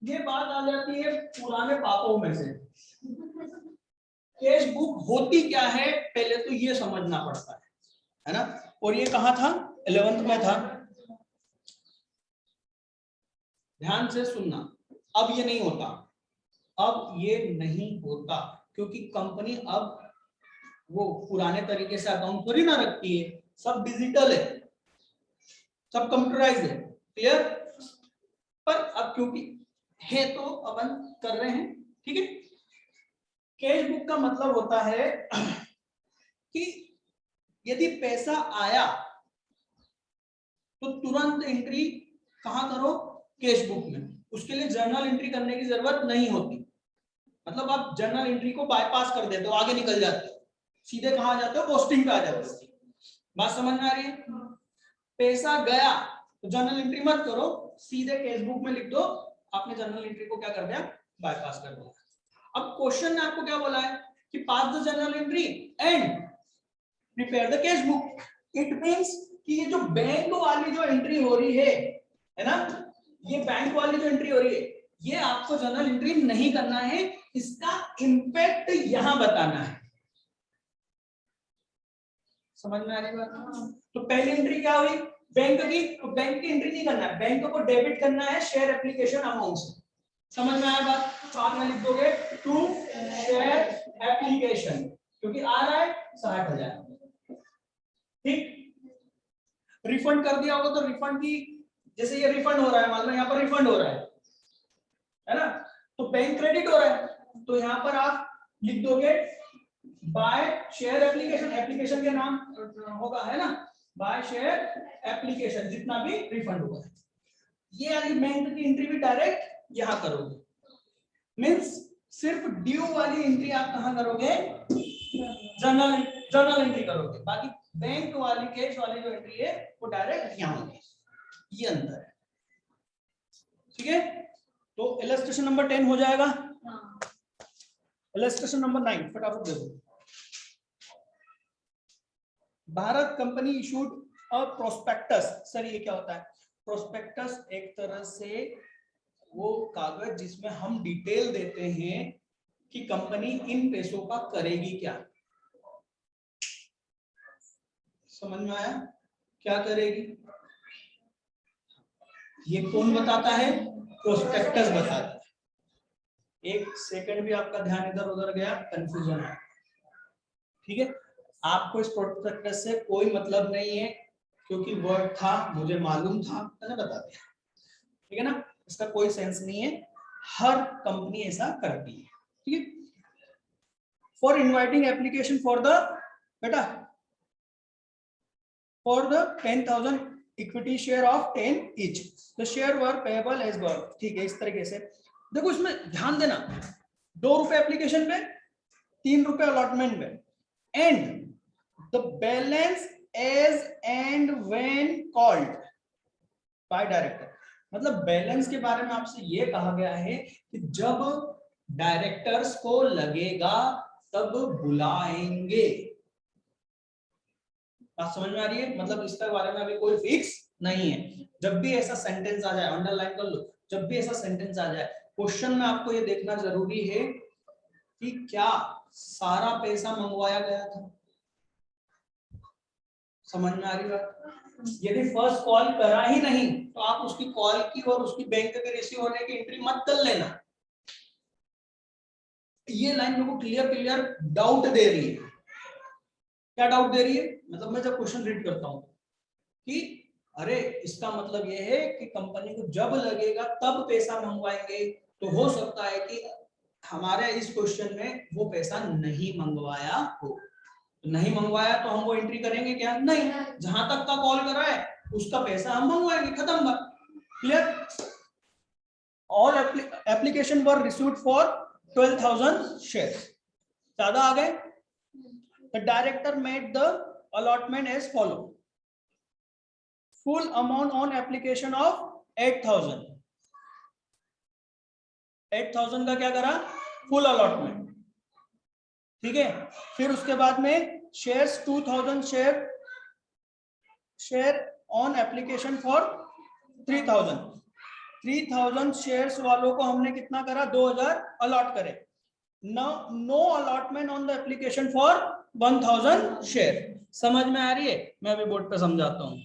ये बात आ जाती है पुराने पापों में से। कैश बुक होती क्या है पहले तो ये समझना पड़ता है ना। और ये कहाँ था? 11th में था। ध्यान से सुनना, अब ये नहीं होता, अब ये नहीं होता, क्योंकि कंपनी अब वो पुराने तरीके से अकाउंट थोड़ी ना रखती है। सब डिजिटल है, सब कंप्यूटराइज है। क्लियर? पर अब क्योंकि है तो अपन कर रहे हैं, ठीक है। कैश बुक का मतलब होता है कि यदि पैसा आया तो तुरंत एंट्री कहां करो? कैश बुक में। उसके लिए जर्नल एंट्री करने की जरूरत नहीं होती। मतलब आप जर्नल एंट्री को बाईपास कर देते हो, आगे निकल जाते हो, सीधे कहां आ जाते हो? पोस्टिंग पे आ जाते हो। बात समझ में आ रही है? पैसा गया तो जर्नल एंट्री मत करो, सीधे कैश बुक में लिख दो, आपने जनरल एंट्री को क्या कर दिया, बाईपास कर दिया। अब क्वेश्चन ने आपको क्या बोला है कि pass the journal entry and prepare the cash book. It means कि ये जो बैंक वाली जो एंट्री हो रही है ना, ये बैंक वाली जो एंट्री हो रही है, ये आपको जनरल एंट्री नहीं करना है, इसका इंपैक्ट यहां बताना है। समझ में आ रही बात? तो पहली एंट्री क्या हुई बैंक की, तो बैंक की एंट्री नहीं करना है, बैंक को डेबिट करना है शेयर एप्लीकेशन अमाउंट से। समझ में आया बात? तो आप यहाँ लिख दोगे टू शेयर एप्लीकेशन, क्योंकि आ रहा है 60,000। ठीक, रिफंड कर दिया होगा तो रिफंड की, जैसे ये रिफंड हो रहा है, मान लो यहाँ पर रिफंड हो रहा है ना, तो बैंक क्रेडिट हो रहा है, तो यहाँ पर आप लिख दोगे बाय शेयर एप्लीकेशन, एप्लीकेशन के नाम होगा है ना, बाय शेयर एप्लीकेशन, जितना भी रिफंड होगा। ये वाली बैंक की एंट्री भी डायरेक्ट यहां करोगे, मींस सिर्फ ड्यू वाली एंट्री आप कहां करोगे, जर्नल एंट्री करोगे, बाकी बैंक वाली कैश वाली जो एंट्री है वो डायरेक्ट यहां होगी। ये अंतर है, ठीक है। तो इलस्ट्रेशन नंबर 10 हो जाएगा। इलस्ट्रेशन नंबर 9 फटाफट देखो। Bharat company issued a prospectus. Sir ये क्या होता है? प्रोस्पेक्टस एक तरह से वो कागज जिसमें हम डिटेल देते हैं कि कंपनी इन पैसों का करेगी क्या। समझ में आया? क्या करेगी? ये कौन बताता है? प्रोस्पेक्टस बताता है। एक सेकंड भी आपका ध्यान इधर उधर गया, कंफ्यूजन है, ठीक है। आपको इस प्रोस्पेक्टस से कोई मतलब नहीं है, क्योंकि वर्ड था, मुझे मालूम था, मैंने बता दिया, ठीक है ना। इसका कोई सेंस नहीं है, हर कंपनी ऐसा करती है, ठीक है। For inviting application for the बेटा for the 10,000 equity share of 10 each, the share were payable as government. ठीक है, इस तरीके से देखो, इसमें ध्यान देना, 2 रुपए एप्लीकेशन पे, 3 रुपए अलॉटमेंट में, and the balance as and when called by director. मतलब बैलेंस के बारे में आपसे ये कहा गया है कि जब डायरेक्टर्स को लगेगा तब बुलाएंगे। बात समझ में आ रही है? मतलब इसके बारे में अभी कोई फिक्स नहीं है। जब भी ऐसा सेंटेंस आ जाए, अंडरलाइन कर लो, जब भी ऐसा सेंटेंस आ जाए, क्वेश्चन में आपको ये देखना जरूरी है कि क्या सारा पैसा मंगवाया गया था। समझ में आ रही बात? यदि फर्स्ट कॉल करा ही नहीं तो आप उसकी कॉल की और उसकी बैंक के रिसीव होने की एंट्री मत कर लेना। ये लाइन मेरे को क्लियर डाउट दे रही है। क्या डाउट दे रही है? मतलब मैं जब क्वेश्चन रीड करता हूं कि अरे इसका मतलब ये है कि कंपनी को जब लगेगा तब पैसा मंगवाएंगे, तो हो सकता है कि हमारे इस क्वेश्चन में वो पैसा नहीं मंगवाया हो। नहीं मंगवाया तो हम वो एंट्री करेंगे क्या? नहीं। जहां तक का कॉल करा है उसका पैसा हम मंगवाएंगे, खत्म बात। Clear? All application were received for 12,000 shares. ज्यादा आ गए। The director made the allotment as follow, full amount on application of 8,000। 8,000 का क्या करा? फुल अलॉटमेंट, ठीक है। फिर उसके बाद में shares 2,000 share on application for 3,000 shares वालों को हमने कितना करा? 2,000 अलॉट करे। No allotment on the application for 1,000 share. समझ में आ रही है? मैं अभी बोर्ड पे समझाता हूँ।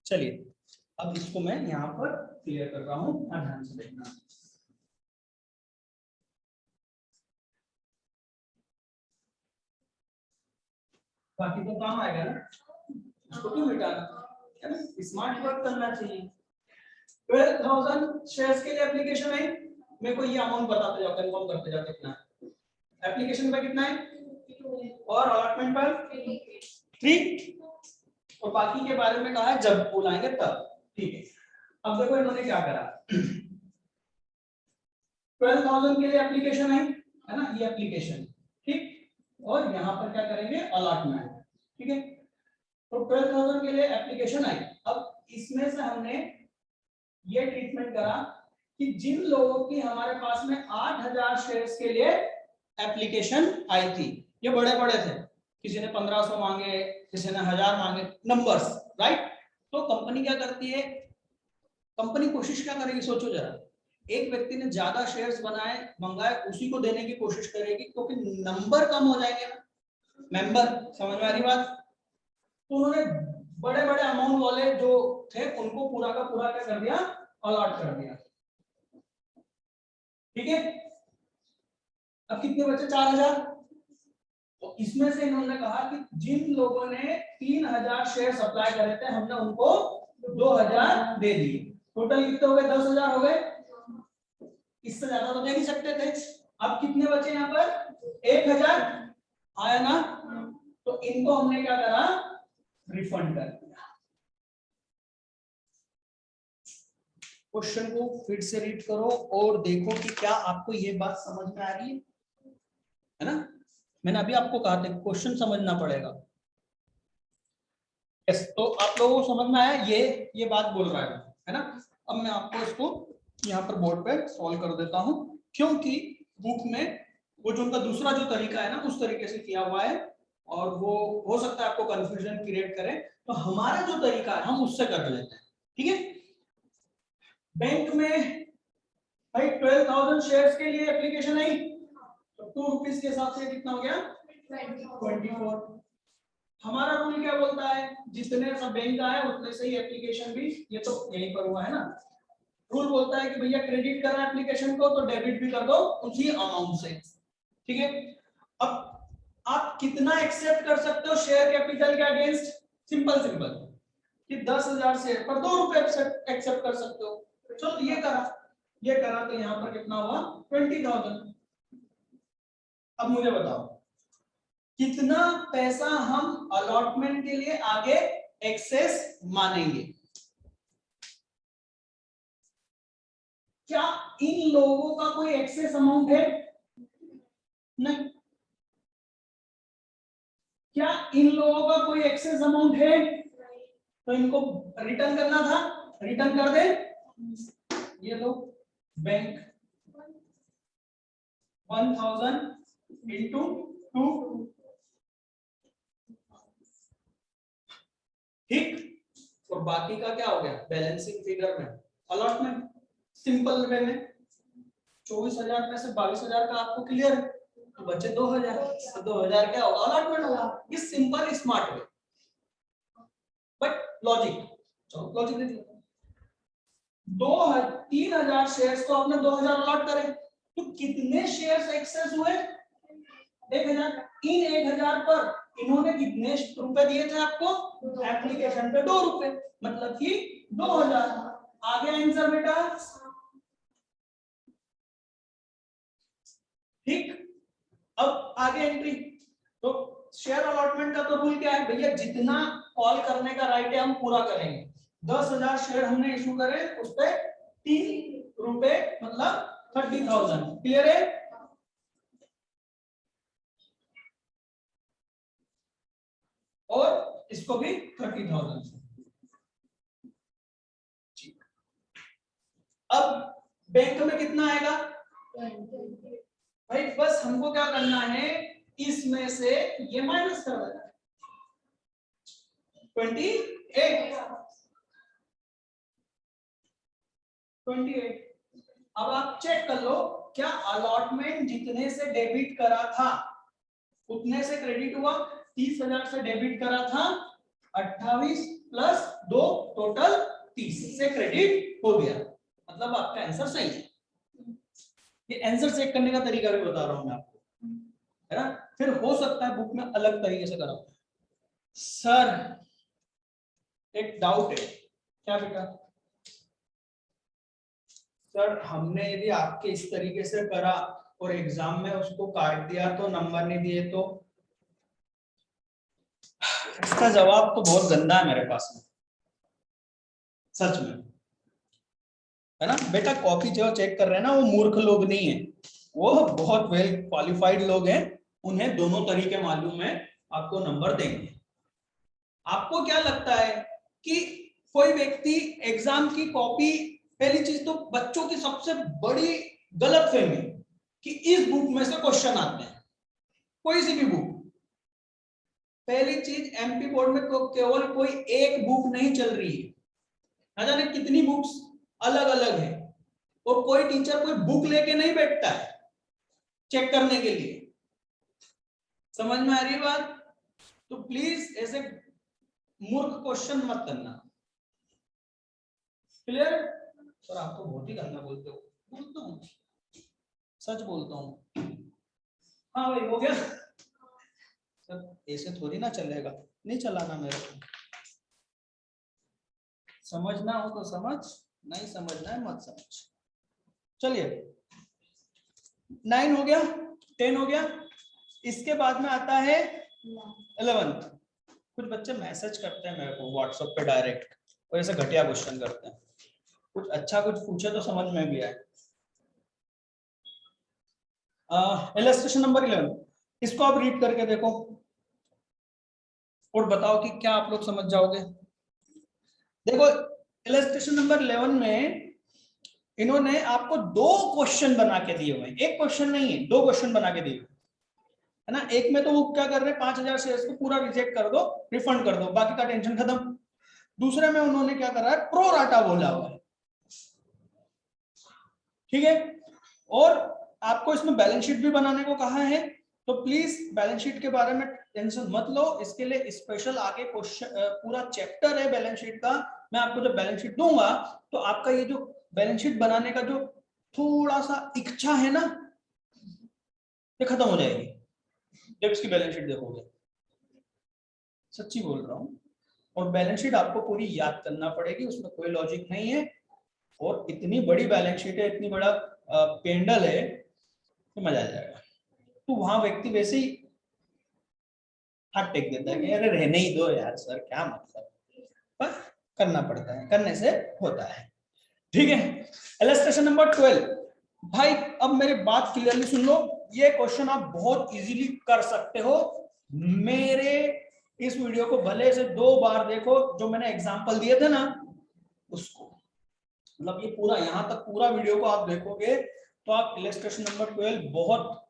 चलिए अब इसको मैं यहाँ पर क्लियर कर रहा हूँ, ध्यान से देखना। बाकी तो काम आएगा ना, इसको क्यों मिटाना, स्मार्ट वर्क करना चाहिए। 12,000 शेयर्स के लिए एप्लीकेशन है, मेरे को ये अमाउंट बताते जाओ, कंफर्म करते जाओ कितना है। एप्लीकेशन पर कितना है और अलॉटमेंट पर 3, और बाकी के बारे में कहा है जब बुलाएंगे तब। ठीक है, अब देखो इन्होंने क्या करा। 12,000 के लिए एप्लीकेशन है ना, ये एप्लीकेशन, ठीक, और यहाँ पर क्या करेंगे? अलॉटमेंट, ठीक है। तो 12,000 के लिए एप्लीकेशन आई। अब इसमें से हमने ये ट्रीटमेंट करा कि जिन लोगों की हमारे पास में 8000 शेयर्स के लिए एप्लीकेशन आई थी, ये बड़े बड़े थे, किसी ने 1500 मांगे, किसी ने 1000 मांगे, नंबर्स, राइट। तो कंपनी क्या करती है, कंपनी कोशिश क्या करेगी, सोचो जरा, एक व्यक्ति ने ज्यादा शेयर्स बनाए मंगाए, उसी को देने की कोशिश करेगी, क्योंकि नंबर कम हो जाएंगे ना, मेंबर, समझ में आ रही बात। तो उन्होंने बड़े बड़े अमाउंट वाले जो थे उनको पूरा का पूरा क्या कर दिया, अलॉट कर दिया, ठीक है। अब कितने बचे, 4000। तो इसमें से इन्होंने कहा कि जिन लोगों ने 3000 शेयर अप्लाई करे थे, हमने उनको 2000 दे दिए, टोटल कितने हो गए, 10,000 हो गए। इससे ज्यादा तो दे नहीं सकते थे। अब कितने बचे यहाँ पर, 1000 आया ना, तो इनको हमने क्या करा, रिफंड कर दिया। क्वेश्चन को फिर से रीड करो और देखो कि क्या आपको ये बात समझ में आ रही है ना। मैंने अभी आपको कहा था क्वेश्चन समझना पड़ेगा। यस, तो आप लोगों को समझ में आया, ये बात बोल रहा है ना। अब मैं आपको इसको यहाँ पर बोर्ड पे सॉल्व कर देता हूँ, क्योंकि बुक में वो जो उनका दूसरा जो तरीका है ना, उस तरीके से किया हुआ है, और वो हो सकता है आपको कंफ्यूजन क्रिएट करे। तो हमारा जो तरीका है हम उससे कर लेते हैं, ठीक है। बैंक में भाई 12,000 शेयर्स के लिए एप्लीकेशन आई, तो 2 रुपीज के हिसाब से कितना हो गया, 24। हमारा रूल क्या बोलता है, जितने सब बैंक का है उतने से ही एप्लीकेशन भी, ये तो यहीं पर हुआ है ना। रूल बोलता है कि भैया क्रेडिट कर रहा है एप्लीकेशन को, तो डेबिट भी कर दो उसी अमाउंट से, ठीक है। अब आप कितना एक्सेप्ट कर सकते हो शेयर कैपिटल के अगेंस्ट, सिंपल कि 10,000 शेयर पर 2 रुपए एक्सेप्ट कर सकते हो। चलो ये करा तो यहाँ पर कितना हुआ, 20,000। अब मुझे बताओ कितना पैसा हम अलॉटमेंट के लिए आगे एक्सेस मानेंगे। क्या इन लोगों का कोई एक्सेस अमाउंट है, नहीं। क्या इन लोगों का कोई एक्सेस अमाउंट है, तो इनको रिटर्न करना था, रिटर्न कर दे। ये लो बैंक 1000 इंटू 2, ठीक। और बाकी का क्या हो गया, बैलेंसिंग फिगर में अलॉटमेंट, सिंपल वे में 24,000 में से 22,000 का आपको क्लियर है, तो बचे 2,000, तो 2,000 क्या होगा, अलॉटमेंट होगा। ये simple smart way, but logic, चलो लॉजिक देख लेते हैं। 3,000 शेयर्स को आपने 2,000 अलॉट करे, तो कितने शेयर्स एक्सेस हुए, 1,000। इन 1,000 पर इन्होंने कितने रुपए दिए थे आपको, एप्लीकेशन पे 2 रुपए, मतलब कि 2,000। आगे आंसर बेटा, ठीक। अब आगे एंट्री, तो शेयर अलॉटमेंट का तो रूल क्या है भैया, जितना कॉल करने का राइट है हम पूरा करेंगे। 10,000 शेयर हमने इशू करे, उस पे 3 रुपए मतलब 30,000, क्लियर है। और इसको भी 30,000। अब बैंक में कितना आएगा भाई, बस हमको क्या करना है, इसमें से ये माइनस कर देना, 28। अब आप चेक कर लो, क्या अलॉटमेंट जितने से डेबिट करा था उतने से क्रेडिट हुआ। 30,000 से डेबिट करा था, 28 प्लस 2 टोटल 30 से क्रेडिट हो गया, मतलब आपका आंसर सही है। ये आंसर चेक करने का तरीका भी बता रहा हूं मैं आपको, है ना। फिर हो सकता है बुक में अलग तरीके से करा। सर एक डाउट है, क्या बेटा, सर हमने यदि आपके इस तरीके से करा और एग्जाम में उसको काट दिया तो नंबर नहीं दिए, तो इसका जवाब तो बहुत गंदा है मेरे पास में, सच में, है ना बेटा। कॉपी जो चेक कर रहे हैं ना, वो मूर्ख लोग नहीं है, वो बहुत वेल क्वालिफाइड लोग हैं, उन्हें दोनों तरीके मालूम है, आपको नंबर देंगे। आपको क्या लगता है कि कोई व्यक्ति एग्जाम की कॉपी पहली चीज तो बच्चों की सबसे बड़ी गलतफहमी कि इस बुक में से क्वेश्चन आते हैं, कोई सी भी बुक। पहली चीज एमपी बोर्ड में तो केवल कोई एक बुक नहीं चल रही है, ना जाने कितनी बुक्स अलग अलग है, और कोई टीचर कोई बुक लेके नहीं बैठता है चेक करने के लिए। समझ में आ रही है बात? तो प्लीज ऐसे मूर्ख क्वेश्चन मत करना। क्लियर? सर आप तो बहुत ही गंदा बोलते हो। बोलता हूँ, सच बोलता हूँ। हाँ भाई हो गया सर, ऐसे थोड़ी ना चलेगा, नहीं चलाना मेरे को। समझना हो तो समझ, नहीं समझना है मत समझ। चलिए 9 हो गया, 10 हो गया। इसके बाद में आता है 11। कुछ बच्चे मैसेज करते हैं मेरे को व्हाट्सएप पे डायरेक्ट, और ऐसे घटिया क्वेश्चन करते हैं। कुछ अच्छा कुछ पूछे तो समझ में भी आए। इलस्ट्रेशन नंबर 11, इसको आप रीड करके देखो और बताओ कि क्या आप लोग समझ जाओगे। देखो इलस्ट्रेशन नंबर 11 में इन्होंने आपको 2 क्वेश्चन बना के दिए हुए हैं, एक क्वेश्चन नहीं है, 2 क्वेश्चन बना के दिए हुए है ना। एक में तो वो क्या कर रहे हैं, 5000 शेयर्स को पूरा रिजेक्ट कर दो, रिफंड कर दो, बाकी का टेंशन खत्म। दूसरे में उन्होंने क्या करा है, प्रो राटा बोला हुआ है, ठीक है। और आपको इसमें बैलेंस शीट भी बनाने को कहा है, तो प्लीज बैलेंस शीट के बारे में टेंशन मत लो, इसके लिए स्पेशल आगे क्वेश्चन पूरा चैप्टर है बैलेंस शीट का। मैं आपको जब बैलेंस शीट दूंगा तो आपका ये जो बैलेंस शीट बनाने का जो थोड़ा सा इच्छा है ना, ये खत्म हो जाएगी जब इसकी बैलेंस शीट देखोगे। सच्ची बोल रहा हूँ। और बैलेंस शीट आपको पूरी याद करना पड़ेगी, उसमें कोई लॉजिक नहीं है। और इतनी बड़ी बैलेंस शीट है, इतनी बड़ा पेंडल है, तो मजा आ जाएगा। तो वहां व्यक्ति वैसे ही हाथ टेक देता है कि अरे रहने ही दो यार सर, क्या मतलब, पर करना पड़ता है, करने से होता है, ठीक है। इलस्ट्रेशन नंबर 12 भाई, अब मेरी बात क्लियरली सुन लो, ये क्वेश्चन आप बहुत इजीली कर सकते हो। मेरे इस वीडियो को भले से 2 बार देखो, जो मैंने एग्जांपल दिए थे ना उसको, मतलब ये पूरा यहां तक पूरा वीडियो को आप देखोगे तो आप इलस्ट्रेशन नंबर 12 बहुत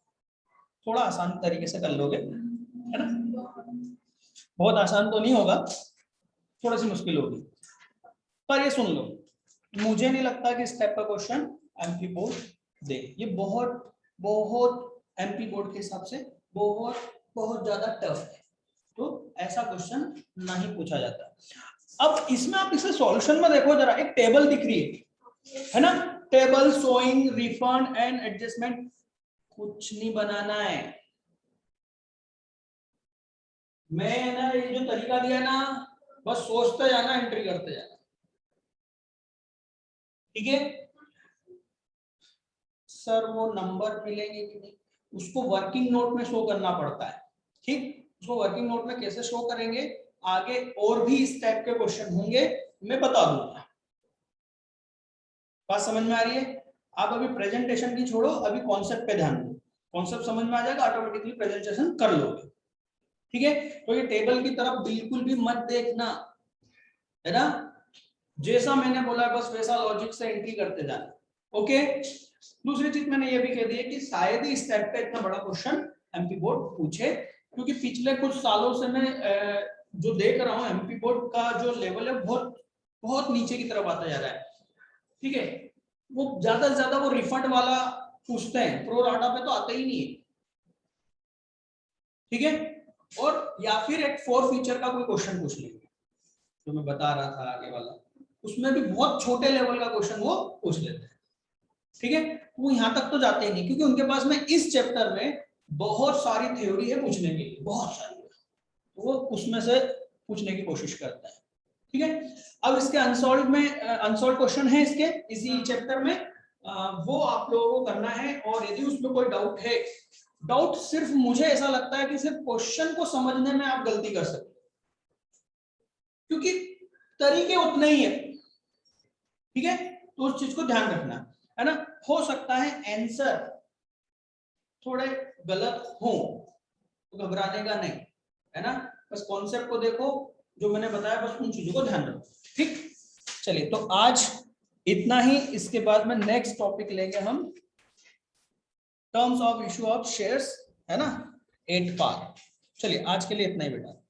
थोड़ा आसान तरीके से कर लोगे, है ना। बहुत आसान तो नहीं होगा, थोड़ी सी मुश्किल होगी, पर ये सुन लो, मुझे नहीं लगता कि इस टाइप का क्वेश्चन एमपी बोर्ड दे। ये बहुत बहुत एमपी बोर्ड के हिसाब से बहुत बहुत ज्यादा टफ है, तो ऐसा क्वेश्चन नहीं पूछा जाता। अब इसमें आप इसे सॉल्यूशन में देखो जरा, एक टेबल दिख रही है ना, table showing refund and adjustment, कुछ नहीं बनाना है। मैं ना ये जो तरीका दिया ना, बस सोचते जाना, एंट्री करते जाना, ठीक है। सर वो नंबर मिलेंगे कि नहीं, उसको वर्किंग नोट में शो करना पड़ता है, ठीक। उसको वर्किंग नोट में कैसे शो करेंगे, आगे और भी इस टाइप के क्वेश्चन होंगे, मैं बता दूंगा। बात समझ में आ रही है? आप अभी प्रेजेंटेशन की छोड़ो, अभी कॉन्सेप्ट पे ध्यान दो, कॉन्सेप्ट समझ में आ जाएगा, ऑटोमेटिकली प्रेजेंटेशन कर लोगे, ठीक है। तो ये टेबल की तरफ बिल्कुल भी मत देखना, है ना। जैसा मैंने बोला बस वैसा लॉजिक से एंट्री करते जाना, ओके। दूसरी चीज मैंने ये भी कह दी है कि शायद ही इस टाइप का इतना बड़ा क्वेश्चन एमपी बोर्ड पूछे, क्योंकि पिछले कुछ सालों से मैं जो देख रहा हूँ एमपी बोर्ड का जो लेवल है बहुत बहुत नीचे की तरफ आता जा रहा है, ठीक है। वो ज्यादा से ज्यादा वो रिफंड वाला पूछते हैं, प्रो राटा पे तो आता ही नहीं है, ठीक है। और या फिर एक 4 फीचर का कोई क्वेश्चन पूछ लेंगे, जो मैं बता रहा था आगे वाला, उसमें भी बहुत छोटे लेवल का क्वेश्चन वो पूछ लेते हैं, ठीक है। वो यहां तक तो जाते ही नहीं, क्योंकि उनके पास में इस चैप्टर में बहुत सारी थ्योरी है पूछने के लिए, बहुत सारी, तो वो उसमें से पूछने की कोशिश करता है, ठीक है। अब इसके अनसॉल्व में अनसॉल्व क्वेश्चन है इसके इसी चैप्टर में, वो आप लोगों को करना है। और यदि उसमें कोई डाउट है, डाउट सिर्फ मुझे ऐसा लगता है कि सिर्फ क्वेश्चन को समझने में आप गलती कर सकते, क्योंकि तरीके उतने ही है, ठीक है। तो उस चीज को ध्यान रखना, है ना। हो सकता है आंसर थोड़े गलत हो, तो घबराने का नहीं, है ना। बस कॉन्सेप्ट को देखो, जो मैंने बताया बस उन चीजों को ध्यान रखो, ठीक। चलिए तो आज इतना ही। इसके बाद में नेक्स्ट टॉपिक लेंगे हम terms of issue of shares, है ना, 8 पार्ट। चलिए आज के लिए इतना ही बेटा।